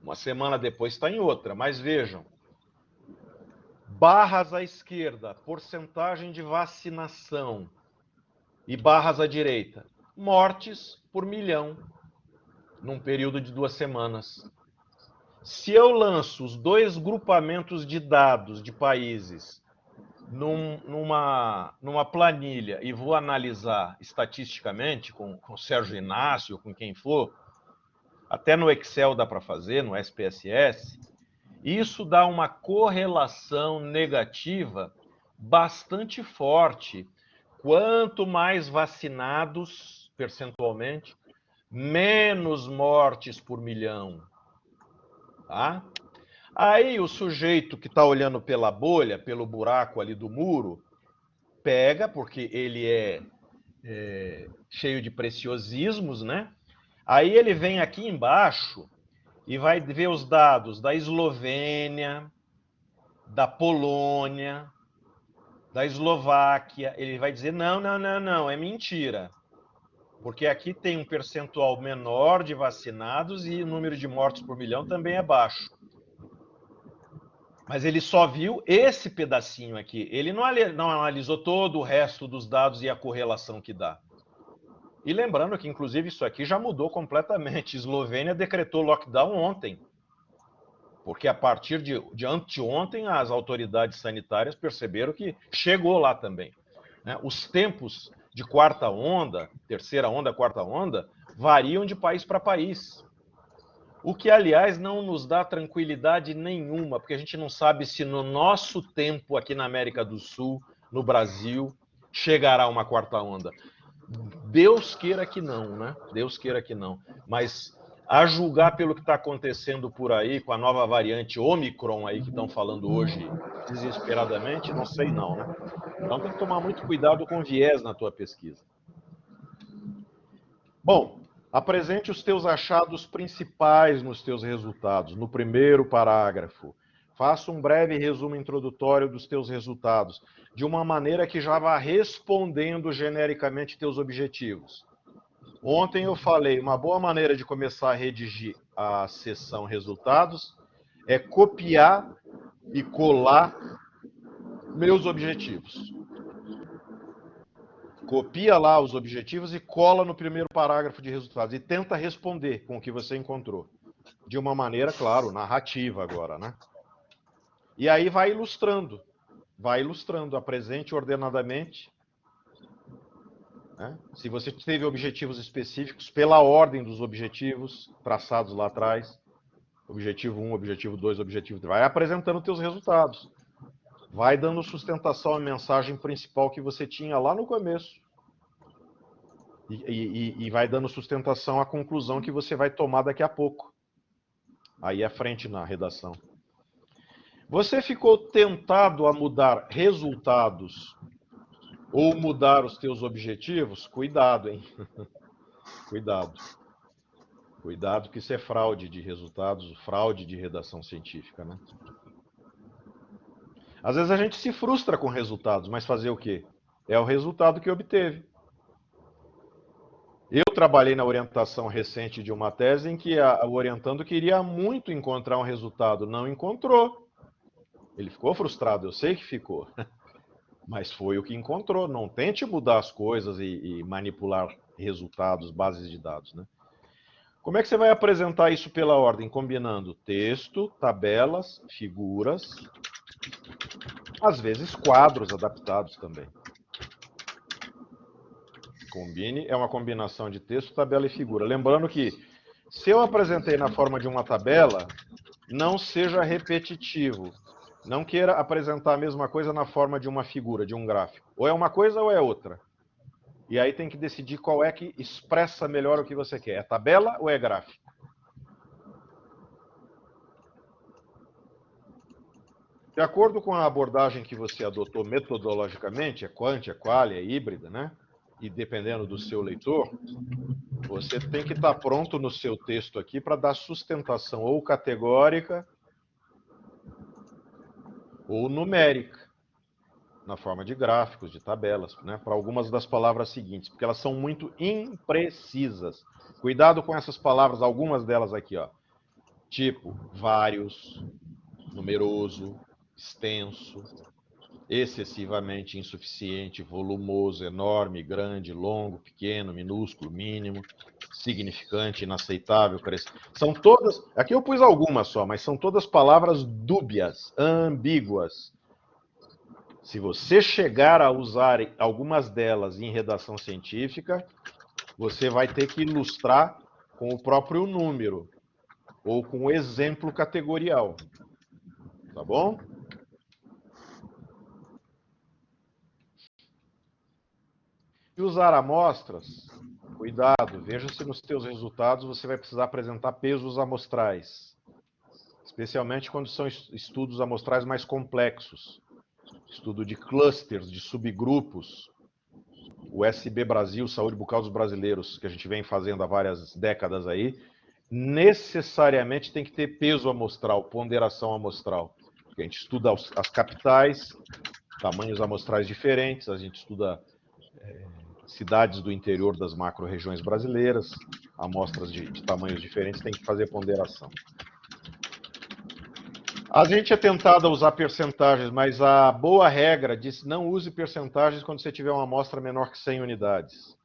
uma semana depois está em outra. Mas vejam, barras à esquerda, porcentagem de vacinação, e barras à direita, mortes por milhão, num período de 2 semanas. Se eu lanço os dois grupamentos de dados de países numa planilha e vou analisar estatisticamente com o Sérgio Inácio, com quem for, até no Excel dá para fazer, no SPSS, isso dá uma correlação negativa bastante forte. Quanto mais vacinados, percentualmente, menos mortes por milhão. Tá? Aí o sujeito que está olhando pela bolha, pelo buraco ali do muro, pega, porque ele é cheio de preciosismos, né? Aí ele vem aqui embaixo e vai ver os dados da Eslovênia, da Polônia, da Eslováquia, ele vai dizer, não, não, não, não, é mentira. Porque aqui tem um percentual menor de vacinados e o número de mortos por milhão também é baixo. Mas ele só viu esse pedacinho aqui. Ele não analisou todo o resto dos dados e a correlação que dá. E lembrando que, inclusive, isso aqui já mudou completamente. A Eslovênia decretou lockdown ontem. Porque a partir de anteontem, as autoridades sanitárias perceberam que chegou lá também. Né? Os tempos de quarta onda, terceira onda, quarta onda, variam de país para país. O que, aliás, não nos dá tranquilidade nenhuma, porque a gente não sabe se no nosso tempo aqui na América do Sul, no Brasil, chegará uma quarta onda. Deus queira que não, né? Deus queira que não. Mas a julgar pelo que está acontecendo por aí, com a nova variante Omicron aí que estão falando hoje desesperadamente, não sei não, né? Então tem que tomar muito cuidado com o viés na tua pesquisa. Bom, apresente os teus achados principais nos teus resultados, no primeiro parágrafo. Faça um breve resumo introdutório dos teus resultados, de uma maneira que já vá respondendo genericamente teus objetivos. Ontem eu falei, uma boa maneira de começar a redigir a seção resultados é copiar e colar meus objetivos. Copia lá os objetivos e cola no primeiro parágrafo de resultados e tenta responder com o que você encontrou. De uma maneira, claro, narrativa agora, né? E aí vai ilustrando, apresente ordenadamente. Né? Se você teve objetivos específicos, pela ordem dos objetivos traçados lá atrás, objetivo 1, objetivo 2, objetivo 3, vai apresentando teus resultados. Vai dando sustentação à mensagem principal que você tinha lá no começo. E vai dando sustentação à conclusão que você vai tomar daqui a pouco. Aí à frente na redação. Você ficou tentado a mudar resultados ou mudar os teus objetivos? Cuidado, hein? Cuidado. Cuidado que isso é fraude de resultados, fraude de redação científica, né? Às vezes a gente se frustra com resultados, mas fazer o quê? É o resultado que obteve. Eu trabalhei na orientação recente de uma tese em que o orientando queria muito encontrar um resultado, não encontrou. Ele ficou frustrado, eu sei que ficou. Mas foi o que encontrou. Não tente mudar as coisas e manipular resultados, bases de dados, né? Como é que você vai apresentar isso pela ordem? Combinando texto, tabelas, figuras, às vezes quadros adaptados também. Combine é uma combinação de texto, tabela e figura. Lembrando que, se eu apresentei na forma de uma tabela, não seja repetitivo. Não queira apresentar a mesma coisa na forma de uma figura, de um gráfico. Ou é uma coisa ou é outra. E aí tem que decidir qual é que expressa melhor o que você quer. É tabela ou é gráfico? De acordo com a abordagem que você adotou metodologicamente, é quant, é qual, é híbrida, né? E dependendo do seu leitor, você tem que estar pronto no seu texto aqui para dar sustentação ou categórica ou numérica, na forma de gráficos, de tabelas, né, para algumas das palavras seguintes, porque elas são muito imprecisas. Cuidado com essas palavras, algumas delas aqui, ó. Tipo, vários, numeroso, extenso, excessivamente insuficiente, volumoso, enorme, grande, longo, pequeno, minúsculo, mínimo, significante, inaceitável, são todas, aqui eu pus algumas só, mas são todas palavras dúbias, ambíguas. Se você chegar a usar algumas delas em redação científica, você vai ter que ilustrar com o próprio número ou com o exemplo categorial. Tá bom? E usar amostras, cuidado, veja se nos teus resultados você vai precisar apresentar pesos amostrais, especialmente quando são estudos amostrais mais complexos, estudo de clusters, de subgrupos, o SB Brasil, Saúde Bucal dos Brasileiros, que a gente vem fazendo há várias décadas aí, necessariamente tem que ter peso amostral, ponderação amostral. Porque a gente estuda as capitais, tamanhos amostrais diferentes, a gente estuda cidades do interior das macro-regiões brasileiras, amostras de tamanhos diferentes, tem que fazer ponderação. A gente é tentado a usar percentagens, mas a boa regra diz não use percentagens quando você tiver uma amostra menor que 100 unidades.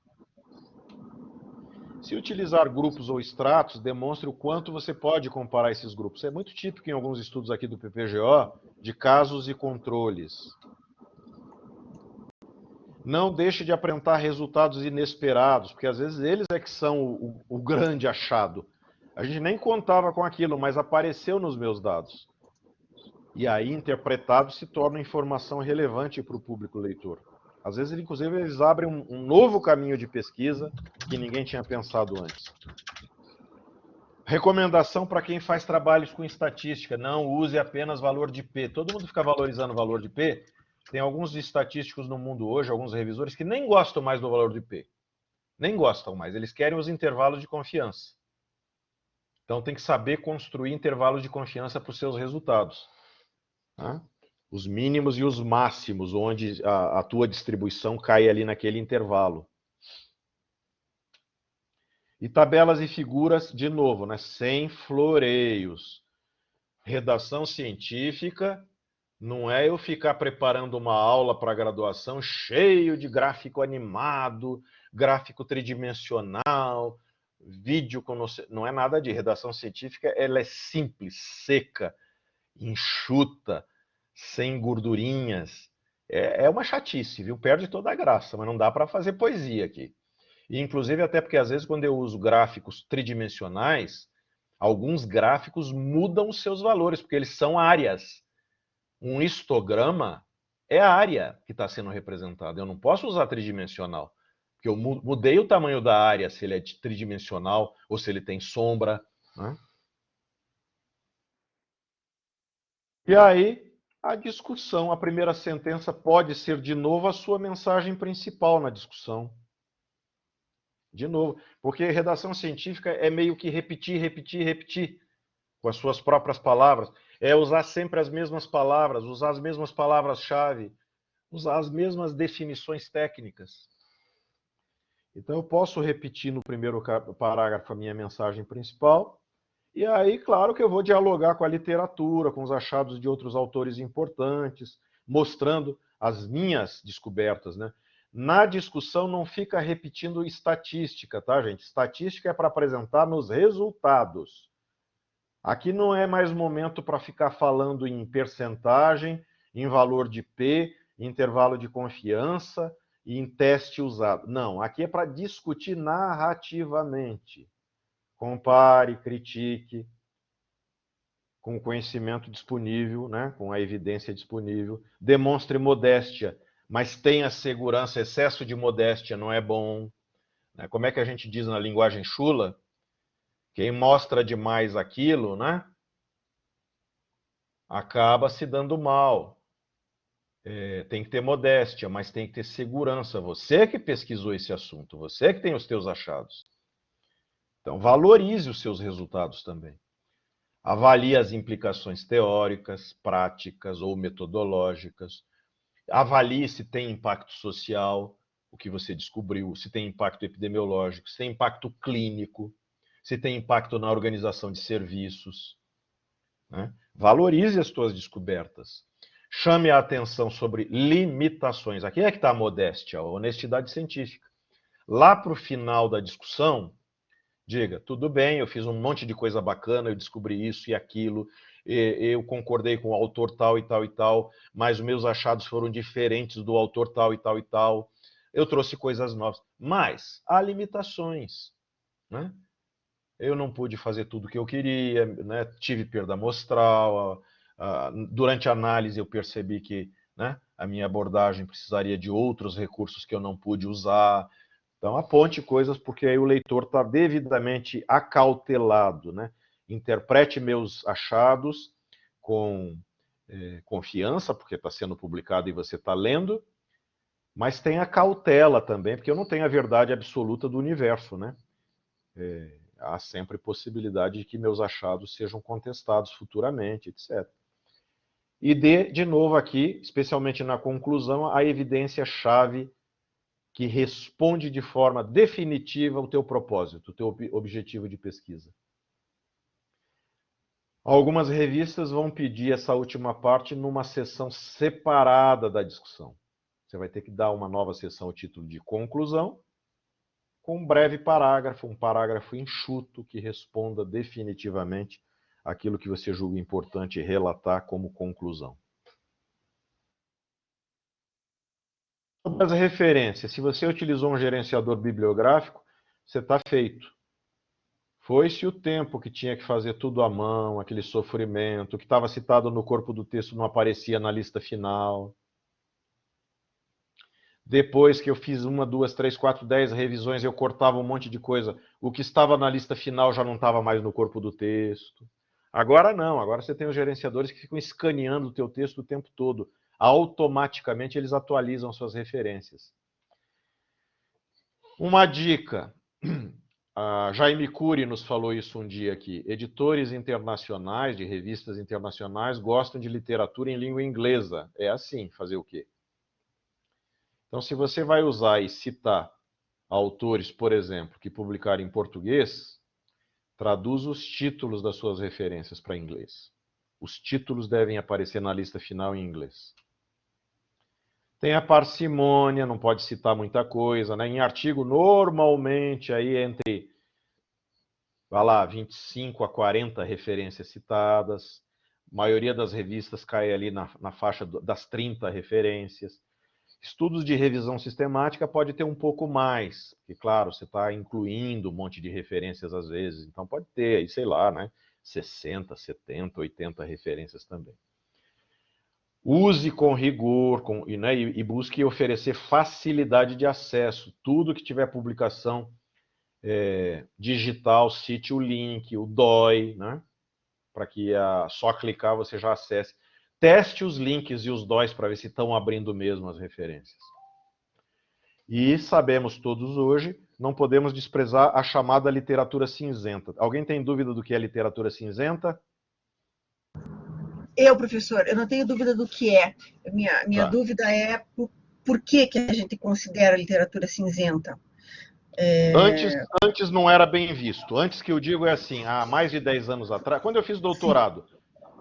Se utilizar grupos ou extratos, demonstre o quanto você pode comparar esses grupos. É muito típico em alguns estudos aqui do PPGO de casos e controles. Não deixe de apresentar resultados inesperados, porque às vezes eles é que são o grande achado. A gente nem contava com aquilo, mas apareceu nos meus dados. E aí, interpretado, se torna informação relevante para o público leitor. Às vezes, inclusive, eles abrem um novo caminho de pesquisa que ninguém tinha pensado antes. Recomendação para quem faz trabalhos com estatística: não use apenas valor de P. Todo mundo fica valorizando o valor de P. Tem alguns estatísticos no mundo hoje, alguns revisores, que nem gostam mais do valor de P. Nem gostam mais. Eles querem os intervalos de confiança. Então, tem que saber construir intervalos de confiança para os seus resultados. Tá? Os mínimos e os máximos, onde a tua distribuição cai ali naquele intervalo. E tabelas e figuras, de novo, né, sem floreios. Redação científica não é eu ficar preparando uma aula para graduação cheio de gráfico animado, gráfico tridimensional, vídeo com... Não é nada de redação científica, ela é simples, seca, enxuta, sem gordurinhas. É uma chatice, viu? Perde toda a graça, mas não dá para fazer poesia aqui. E, inclusive, até porque às vezes quando eu uso gráficos tridimensionais, alguns gráficos mudam os seus valores, porque eles são áreas. Um histograma é a área que está sendo representada. Eu não posso usar tridimensional, porque eu mudei o tamanho da área, se ele é tridimensional ou se ele tem sombra, né? E aí, a discussão, a primeira sentença pode ser, de novo, a sua mensagem principal na discussão. De novo, porque redação científica é meio que repetir, com as suas próprias palavras. É usar sempre as mesmas palavras, usar as mesmas palavras-chave, usar as mesmas definições técnicas. Então, eu posso repetir no primeiro parágrafo a minha mensagem principal, e aí, claro que eu vou dialogar com a literatura, com os achados de outros autores importantes, mostrando as minhas descobertas, né? Na discussão não fica repetindo estatística, tá, gente? Estatística é para apresentar nos resultados. Aqui não é mais momento para ficar falando em percentagem, em valor de P, intervalo de confiança e em teste usado. Não, aqui é para discutir narrativamente. Compare, critique, com o conhecimento disponível, né? Com a evidência disponível. Demonstre modéstia, mas tenha segurança. Excesso de modéstia não é bom. Como é que a gente diz na linguagem chula? Quem mostra demais aquilo, né? Acaba se dando mal. Tem que ter modéstia, mas tem que ter segurança. Você que pesquisou esse assunto, você que tem os teus achados. Então, valorize os seus resultados também. Avalie as implicações teóricas, práticas ou metodológicas. Avalie se tem impacto social, o que você descobriu, se tem impacto epidemiológico, se tem impacto clínico, se tem impacto na organização de serviços. Né? Valorize as suas descobertas. Chame a atenção sobre limitações. Aqui é que está a modéstia, a honestidade científica. Lá para o final da discussão, diga, tudo bem, eu fiz um monte de coisa bacana, eu descobri isso e aquilo, eu concordei com o autor tal e tal e tal, mas os meus achados foram diferentes do autor tal e tal e tal, eu trouxe coisas novas. Mas há limitações, né? Eu não pude fazer tudo o que eu queria, né? Tive perda amostral, durante a análise eu percebi que, né, a minha abordagem precisaria de outros recursos que eu não pude usar. Então, aponte coisas, porque aí o leitor está devidamente acautelado, né? Interprete meus achados com confiança, porque está sendo publicado e você está lendo, mas tenha cautela também, porque eu não tenho a verdade absoluta do universo, né? há sempre possibilidade de que meus achados sejam contestados futuramente, etc. E dê, de novo aqui, especialmente na conclusão, a evidência-chave que responde de forma definitiva o teu propósito, o teu objetivo de pesquisa. Algumas revistas vão pedir essa última parte numa sessão separada da discussão. Você vai ter que dar uma nova sessão ao título de conclusão, com um breve parágrafo, um parágrafo enxuto que responda definitivamente aquilo que você julga importante relatar como conclusão. Sobre as referências, se você utilizou um gerenciador bibliográfico, você está feito. Foi-se o tempo que tinha que fazer tudo à mão, aquele sofrimento, o que estava citado no corpo do texto não aparecia na lista final. Depois que eu fiz 1, 2, 3, 4, 10 revisões, eu cortava um monte de coisa. O que estava na lista final já não estava mais no corpo do texto. Agora não, agora você tem os gerenciadores que ficam escaneando o teu texto o tempo todo. Automaticamente eles atualizam suas referências. Uma dica, a Jaime Cury nos falou isso um dia aqui. Editores internacionais, de revistas internacionais, gostam de literatura em língua inglesa. É assim, fazer o quê? Então, se você vai usar e citar autores, por exemplo, que publicaram em português, traduz os títulos das suas referências para inglês. Os títulos devem aparecer na lista final em inglês. Tem a parcimônia, não pode citar muita coisa, né? Em artigo, normalmente, aí entre, vai lá, 25 a 40 referências citadas. A maioria das revistas cai ali na faixa das 30 referências. Estudos de revisão sistemática pode ter um pouco mais, porque, claro, você está incluindo um monte de referências às vezes, então pode ter aí, sei lá, né? 60, 70, 80 referências também. Use com rigor e busque oferecer facilidade de acesso. Tudo que tiver publicação digital, cite o link, o DOI, né? Para que só clicar você já acesse. Teste os links e os DOIs para ver se estão abrindo mesmo as referências. E sabemos todos hoje, não podemos desprezar a chamada literatura cinzenta. Alguém tem dúvida do que é literatura cinzenta? Professor, eu não tenho dúvida do que é. Minha dúvida é por que a gente considera a literatura cinzenta? Antes não era bem visto. Antes que eu digo é assim, há mais de 10 anos atrás, quando eu fiz doutorado,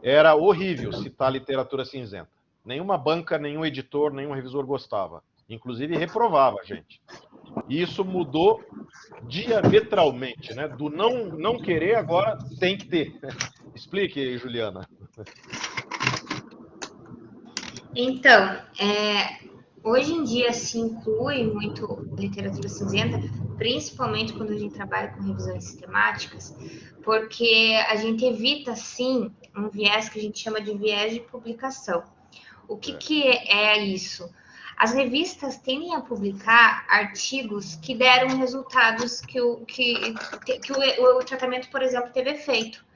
era horrível citar literatura cinzenta. Nenhuma banca, nenhum editor, nenhum revisor gostava. Inclusive reprovava a gente. E isso mudou diametralmente, né? Do não querer, agora tem que ter. Explique, Juliana. Então, hoje em dia se inclui muito literatura cinzenta, principalmente quando a gente trabalha com revisões sistemáticas, porque a gente evita, sim, um viés que a gente chama de viés de publicação. O que é isso? As revistas tendem a publicar artigos que deram resultados que o tratamento, por exemplo, teve efeito.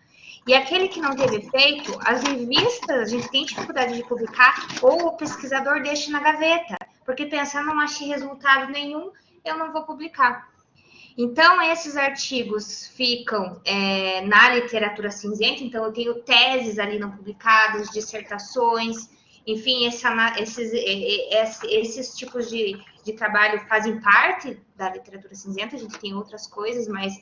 E aquele que não teve efeito, as revistas, a gente tem dificuldade de publicar, ou o pesquisador deixa na gaveta, porque pensa, não achei resultado nenhum, eu não vou publicar. Então, esses artigos ficam na literatura cinzenta, então eu tenho teses ali não publicadas, dissertações, enfim, esses tipos de trabalho fazem parte da literatura cinzenta, a gente tem outras coisas, mas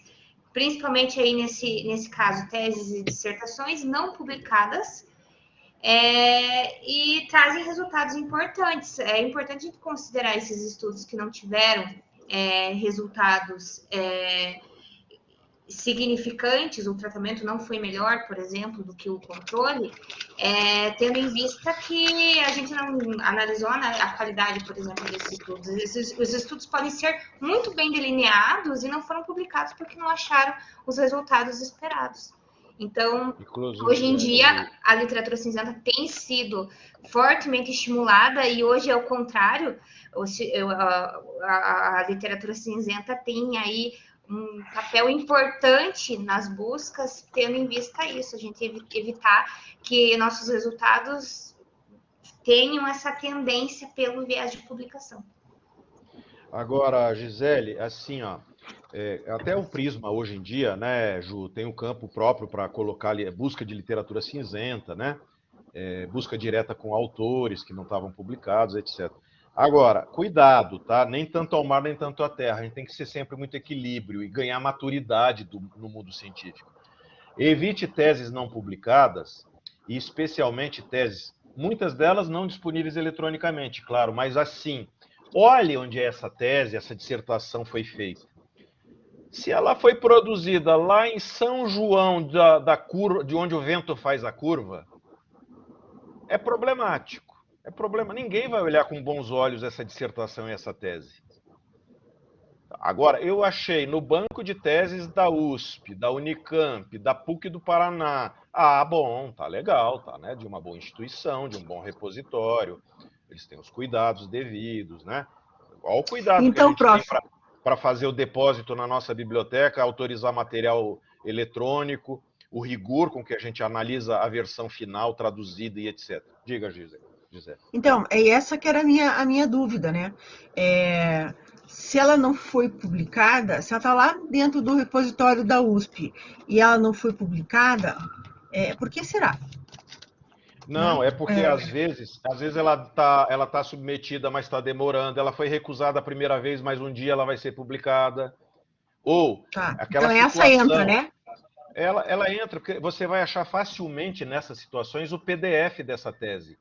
principalmente aí nesse caso, teses e dissertações não publicadas, e trazem resultados importantes. É importante a gente considerar esses estudos que não tiveram resultados significantes, o tratamento não foi melhor, por exemplo, do que o controle, tendo em vista que a gente não analisou a qualidade, por exemplo, desses estudos. Os estudos podem ser muito bem delineados e não foram publicados porque não acharam os resultados esperados. Então, hoje em dia, a literatura cinzenta tem sido fortemente estimulada e hoje é o contrário. A literatura cinzenta tem aí um papel importante nas buscas, tendo em vista isso, a gente evitar que nossos resultados tenham essa tendência pelo viés de publicação. Agora, Gisele, assim, ó, Até o Prisma hoje em dia, né, Ju, tem um campo próprio para colocar ali, busca de literatura cinzenta, né? Busca direta com autores que não estavam publicados, etc. Agora, cuidado, tá? Nem tanto ao mar, nem tanto à terra. A gente tem que ser sempre muito equilíbrio e ganhar maturidade no mundo científico. Evite teses não publicadas, e especialmente teses, muitas delas não disponíveis eletronicamente, claro, mas assim, olhe onde essa tese, essa dissertação foi feita. Se ela foi produzida lá em São João da curva, de onde o vento faz a curva, é problemático. Ninguém vai olhar com bons olhos essa dissertação e essa tese. Agora, eu achei no banco de teses da USP, da Unicamp, da PUC do Paraná. Bom, tá legal, tá, né? De uma boa instituição, de um bom repositório. Eles têm os cuidados devidos, né? Olha o cuidado então, que a gente tem para fazer o depósito na nossa biblioteca, autorizar material eletrônico, o rigor com que a gente analisa a versão final, traduzida e etc. Diga, Gisele. Então, é essa que era a minha dúvida, né? Se ela não foi publicada, se ela está lá dentro do repositório da USP e ela não foi publicada, por que será? Não, é porque às vezes ela tá submetida, mas está demorando. Ela foi recusada a primeira vez, mas um dia ela vai ser publicada. Ou aquela então situação. Essa entra, né? Ela entra, porque você vai achar facilmente nessas situações o PDF dessa tese.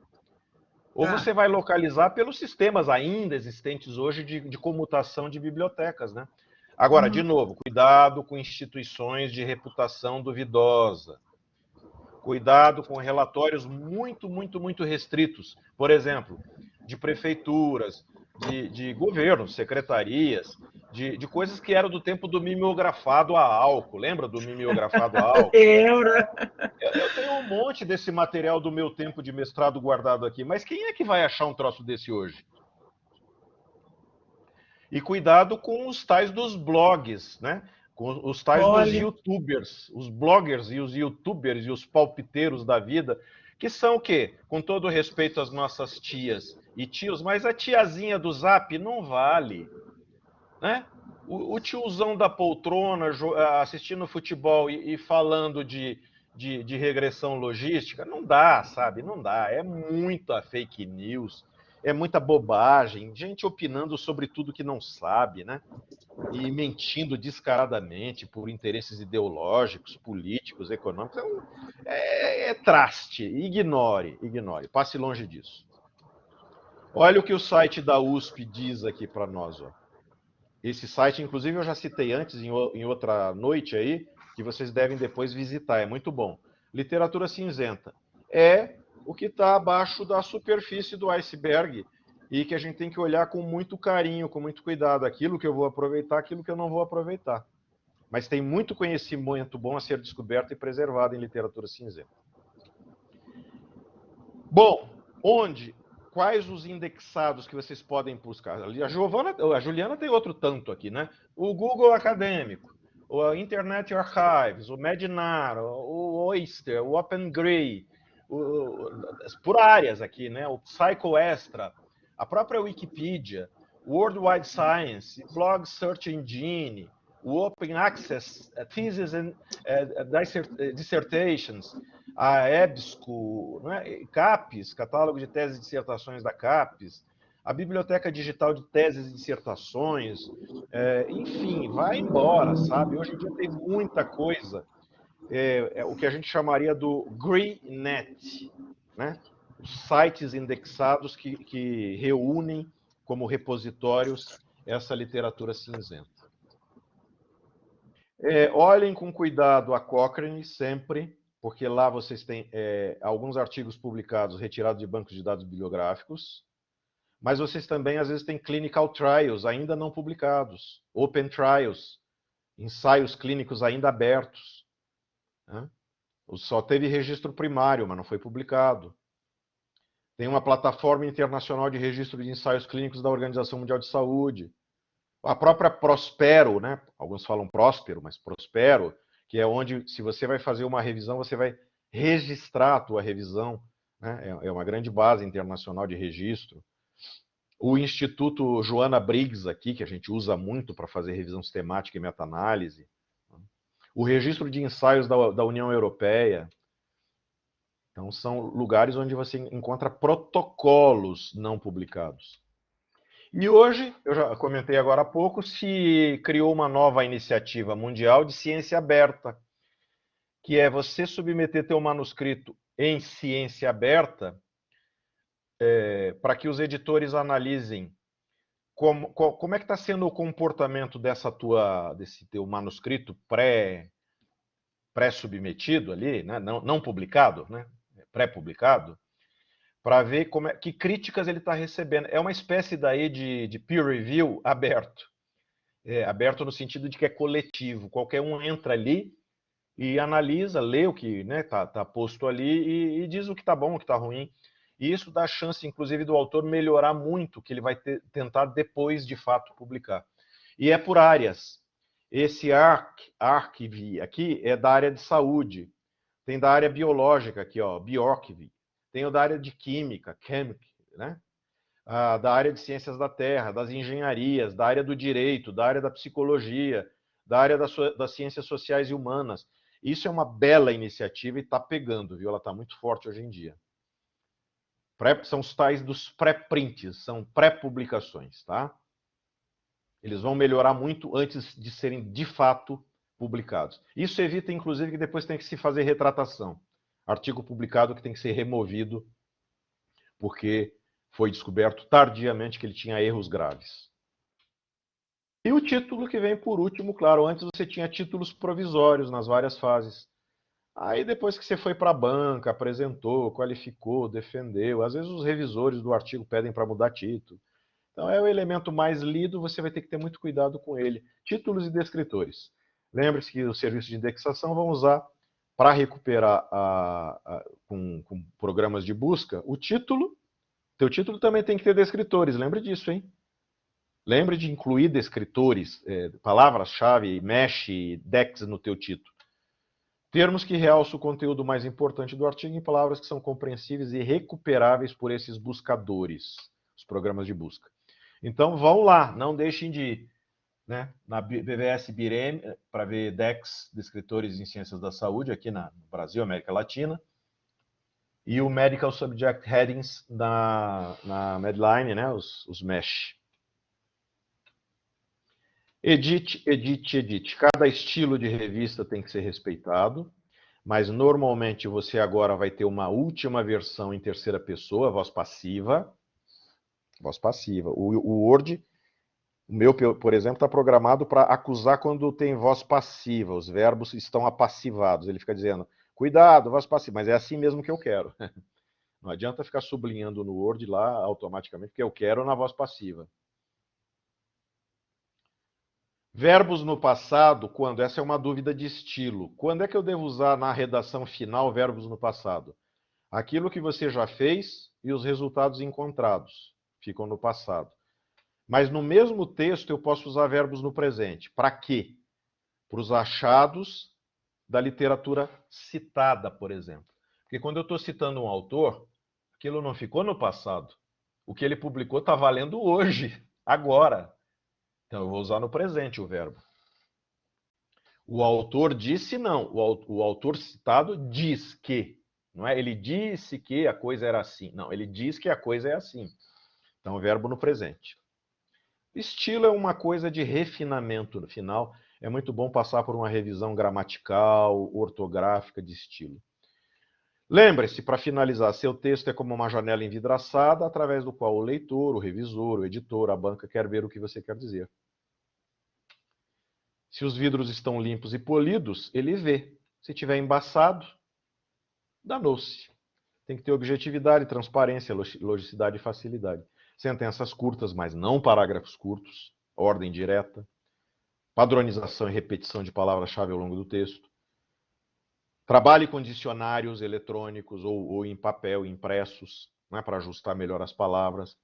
Ou você vai localizar pelos sistemas ainda existentes hoje de comutação de bibliotecas, né? Agora, de novo, cuidado com instituições de reputação duvidosa. Cuidado com relatórios muito, muito, muito restritos. Por exemplo, de prefeituras, de governos, secretarias, de coisas que eram do tempo do mimeografado a álcool. Lembra do mimeografado a álcool? Lembra. Eu tenho um monte desse material do meu tempo de mestrado guardado aqui, mas quem é que vai achar um troço desse hoje? E cuidado com os tais dos blogs, né? Com os tais dos youtubers, os bloggers e os youtubers e os palpiteiros da vida, que são o quê? Com todo respeito às nossas tias e tios, mas a tiazinha do Zap não vale, né? O tiozão da poltrona assistindo futebol e falando de regressão logística, não dá, sabe? Não dá. É muita fake news, é muita bobagem, gente opinando sobre tudo que não sabe, né? E mentindo descaradamente por interesses ideológicos, políticos, econômicos. Então, é traste. Ignore. Passe longe disso. Olha o que o site da USP diz aqui para nós, ó. Esse site, inclusive, eu já citei antes em outra noite aí, que vocês devem depois visitar, é muito bom. Literatura cinzenta é o que está abaixo da superfície do iceberg e que a gente tem que olhar com muito carinho, com muito cuidado, aquilo que eu vou aproveitar, aquilo que eu não vou aproveitar. Mas tem muito conhecimento bom a ser descoberto e preservado em literatura cinzenta. Bom, quais os indexados que vocês podem buscar? A Juliana tem outro tanto aqui, né? O Google Acadêmico, o Internet Archives, o Medinar, o Oyster, o OpenGrey, por áreas aqui, né? O PsychoExtra, a própria Wikipedia, o World Wide Science, Blog Search Engine, o Open Access, Thesis and Dissertations, a EBSCO, né? CAPES, Catálogo de Teses e Dissertações da CAPES, a Biblioteca Digital de Teses e Dissertações, enfim, vai embora, sabe? Hoje em dia tem muita coisa, o que a gente chamaria do GREENet, né? Sites indexados que reúnem como repositórios essa literatura cinzenta. Olhem com cuidado a Cochrane sempre, porque lá vocês têm alguns artigos publicados retirados de bancos de dados bibliográficos, mas vocês também, às vezes, têm clinical trials ainda não publicados, open trials, ensaios clínicos ainda abertos, né? Só teve registro primário, mas não foi publicado. Tem uma plataforma internacional de registro de ensaios clínicos da Organização Mundial de Saúde. A própria Prospero, né? Alguns falam Próspero, mas Prospero, que é onde, se você vai fazer uma revisão, você vai registrar a tua revisão, né? É uma grande base internacional de registro. O Instituto Joana Briggs aqui, que a gente usa muito para fazer revisão sistemática e meta-análise. O registro de ensaios da União Europeia. Então, são lugares onde você encontra protocolos não publicados. E hoje, eu já comentei agora há pouco, se criou uma nova iniciativa mundial de ciência aberta, que é você submeter teu manuscrito em ciência aberta para que os editores analisem como é que está sendo o comportamento desse teu manuscrito pré-submetido ali, né? Não publicado, né? Pré-publicado, para ver que críticas ele está recebendo. É uma espécie daí de peer review aberto. Aberto no sentido de que é coletivo. Qualquer um entra ali e analisa, lê o que tá posto ali e diz o que está bom, o que está ruim. E isso dá chance, inclusive, do autor melhorar muito o que ele vai tentar depois, de fato, publicar. E é por áreas. Esse ArcV aqui é da área de saúde. Tem da área biológica aqui, ó, BioArcV. Tem o da área de química, Chemic, né? Da área de ciências da terra, das engenharias, da área do direito, da área da psicologia, da área das ciências sociais e humanas. Isso é uma bela iniciativa e está pegando, viu? Ela está muito forte hoje em dia. São os tais dos pré-prints, são pré-publicações, tá? Eles vão melhorar muito antes de serem, de fato, publicados. Isso evita, inclusive, que depois tem que se fazer retratação. Artigo publicado que tem que ser removido porque foi descoberto tardiamente que ele tinha erros graves. E o título que vem por último, claro, antes você tinha títulos provisórios nas várias fases. Aí depois que você foi para a banca, apresentou, qualificou, defendeu, às vezes os revisores do artigo pedem para mudar título. Então é o elemento mais lido, você vai ter que ter muito cuidado com ele. Títulos e descritores. Lembre-se que o serviço de indexação vão usar para recuperar com programas de busca o título. Teu título também tem que ter descritores, lembre disso, hein? Lembre de incluir descritores, palavras-chave, mesh, dex no teu título. Termos que realçam o conteúdo mais importante do artigo em palavras que são compreensíveis e recuperáveis por esses buscadores, os programas de busca. Então, vão lá, não deixem de ir, né? Na BVS BIREM, para ver DEX, Descritores em Ciências da Saúde, aqui no Brasil, América Latina, e o Medical Subject Headings na Medline, né? Os MESH. Edite, edite, edite. Cada estilo de revista tem que ser respeitado, mas normalmente você agora vai ter uma última versão em terceira pessoa, voz passiva. Voz passiva. O Word, o meu, por exemplo, está programado para acusar quando tem voz passiva, os verbos estão apassivados. Ele fica dizendo, cuidado, voz passiva, mas é assim mesmo que eu quero. Não adianta ficar sublinhando no Word lá automaticamente, porque eu quero na voz passiva. Verbos no passado, quando? Essa é uma dúvida de estilo. Quando é que eu devo usar na redação final verbos no passado? Aquilo que você já fez e os resultados encontrados ficam no passado. Mas no mesmo texto eu posso usar verbos no presente. Para quê? Para os achados da literatura citada, por exemplo. Porque quando eu estou citando um autor, aquilo não ficou no passado. O que ele publicou está valendo hoje, agora. Então, eu vou usar no presente o verbo. O autor disse não. O autor citado diz que. Não é? Ele disse que a coisa era assim. Não, ele diz que a coisa é assim. Então, o verbo no presente. Estilo é uma coisa de refinamento no final. É muito bom passar por uma revisão gramatical, ortográfica de estilo. Lembre-se, para finalizar, seu texto é como uma janela envidraçada através do qual o leitor, o revisor, o editor, a banca quer ver o que você quer dizer. Se os vidros estão limpos e polidos, ele vê. Se tiver embaçado, danou-se. Tem que ter objetividade, transparência, logicidade e facilidade. Sentenças curtas, mas não parágrafos curtos. Ordem direta. Padronização e repetição de palavras-chave ao longo do texto. Trabalhe com dicionários eletrônicos ou em papel, impressos, né, para ajustar melhor as palavras.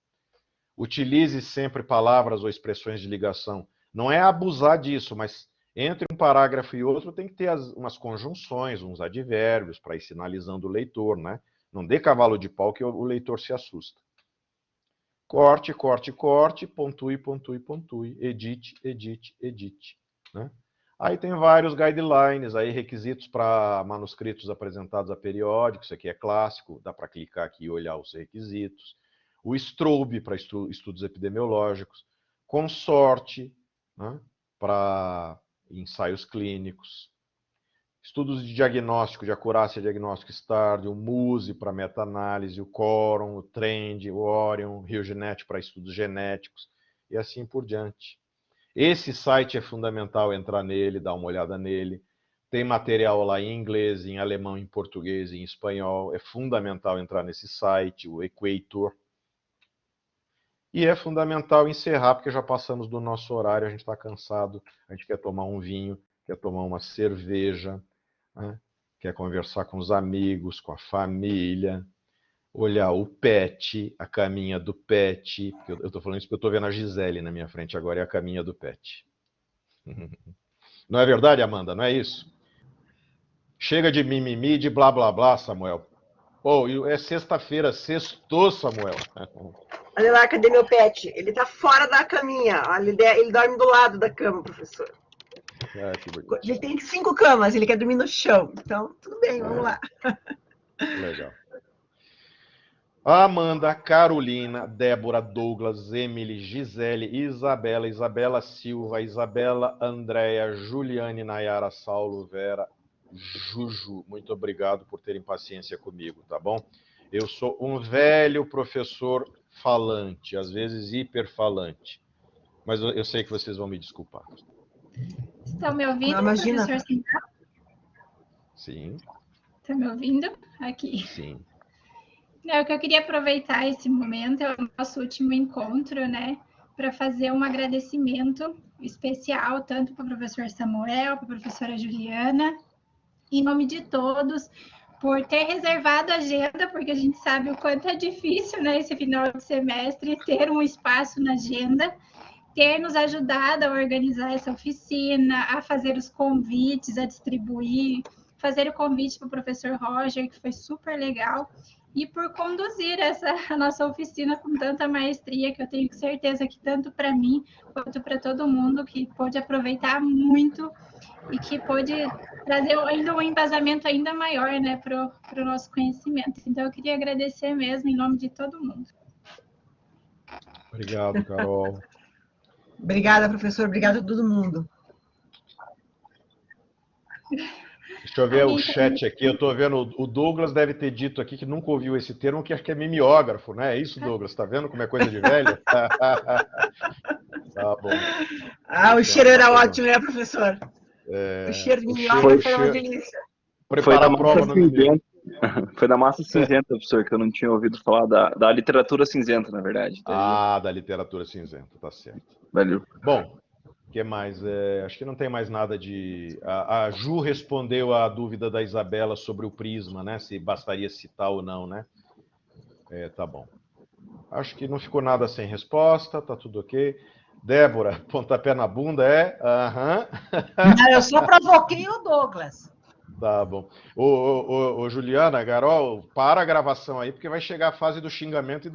Utilize sempre palavras ou expressões de ligação. Não é abusar disso, mas entre um parágrafo e outro tem que ter umas conjunções, uns advérbios, para ir sinalizando o leitor, né? Não dê cavalo de pau que o leitor se assusta. Corte, corte, corte, pontue, pontue, pontue, edite, edite, edite, né? Aí tem vários guidelines, aí requisitos para manuscritos apresentados a periódico, isso aqui é clássico, dá para clicar aqui e olhar os requisitos. O Strobe para estudos epidemiológicos, consorte, né, para ensaios clínicos, estudos de diagnóstico, de acurácia diagnóstico STARD, o MUSE para meta-análise, o Quorum, o Trend, o Orion, o RioGenet para estudos genéticos, e assim por diante. Esse site é fundamental entrar nele, dar uma olhada nele. Tem material lá em inglês, em alemão, em português, em espanhol. É fundamental entrar nesse site, o Equator. E é fundamental encerrar, porque já passamos do nosso horário, a gente está cansado, a gente quer tomar um vinho, quer tomar uma cerveja, né? Quer conversar com os amigos, com a família, olhar o pet, a caminha do pet. Eu estou falando isso porque eu estou vendo a Gisele na minha frente agora, é a caminha do pet. Não é verdade, Amanda? Não é isso? Chega de mimimi, de blá blá blá, Samuel. Pô, é sexta-feira, sextou, Samuel. Olha lá, cadê meu pet? Ele tá fora da caminha. Ele dorme do lado da cama, professor. Que bonito. Ele tem 5 camas, ele quer dormir no chão. Então, tudo bem, vamos lá. Legal. Amanda, Carolina, Débora, Douglas, Emily, Gisele, Isabela Silva, Isabela, Andréia, Juliane, Nayara, Saulo, Vera, Juju, muito obrigado por terem paciência comigo, tá bom? Eu sou um velho professor falante, às vezes hiperfalante, mas eu sei que vocês vão me desculpar. Estão me ouvindo, Não, imagina. professor Sinal? Sim. Está me ouvindo? Aqui. Sim. Não, que eu queria aproveitar esse momento, é o nosso último encontro, né, para fazer um agradecimento especial, tanto para o professor Samuel, para a professora Juliana, em nome de todos, por ter reservado a agenda, porque a gente sabe o quanto é difícil, né, esse final de semestre, ter um espaço na agenda, ter nos ajudado a organizar essa oficina, a fazer os convites, a distribuir, fazer o convite para o professor Roger, que foi super legal, e por conduzir a nossa oficina com tanta maestria, que eu tenho certeza que tanto para mim, quanto para todo mundo, que pôde aproveitar muito e que pôde trazer ainda um embasamento ainda maior, né, para o nosso conhecimento. Então, eu queria agradecer mesmo, em nome de todo mundo. Obrigado, Carol. Obrigada, professor. Obrigada a todo mundo. Deixa eu ver o chat aqui. Eu estou vendo, o Douglas deve ter dito aqui que nunca ouviu esse termo, que acho que é mimeógrafo, né? É isso, Douglas? Está vendo como é coisa de velho? Tá bom. O cheiro era ótimo, né, professor? O cheiro de mimeógrafo foi uma delícia. Preparar a prova no mimeógrafo. Foi da massa cinzenta, professor, que eu não tinha ouvido falar da literatura cinzenta, na verdade. Da literatura cinzenta, tá certo. Valeu. Bom, o que mais? Acho que não tem mais nada de... A Ju respondeu a dúvida da Isabela sobre o prisma, né? Se bastaria citar ou não, né? Tá bom. Acho que não ficou nada sem resposta, tá tudo ok. Débora, pontapé na bunda Aham. Não, eu só provoquei o Douglas. Tá bom. Ô, Juliana, Carol, para a gravação aí, porque vai chegar a fase do xingamento e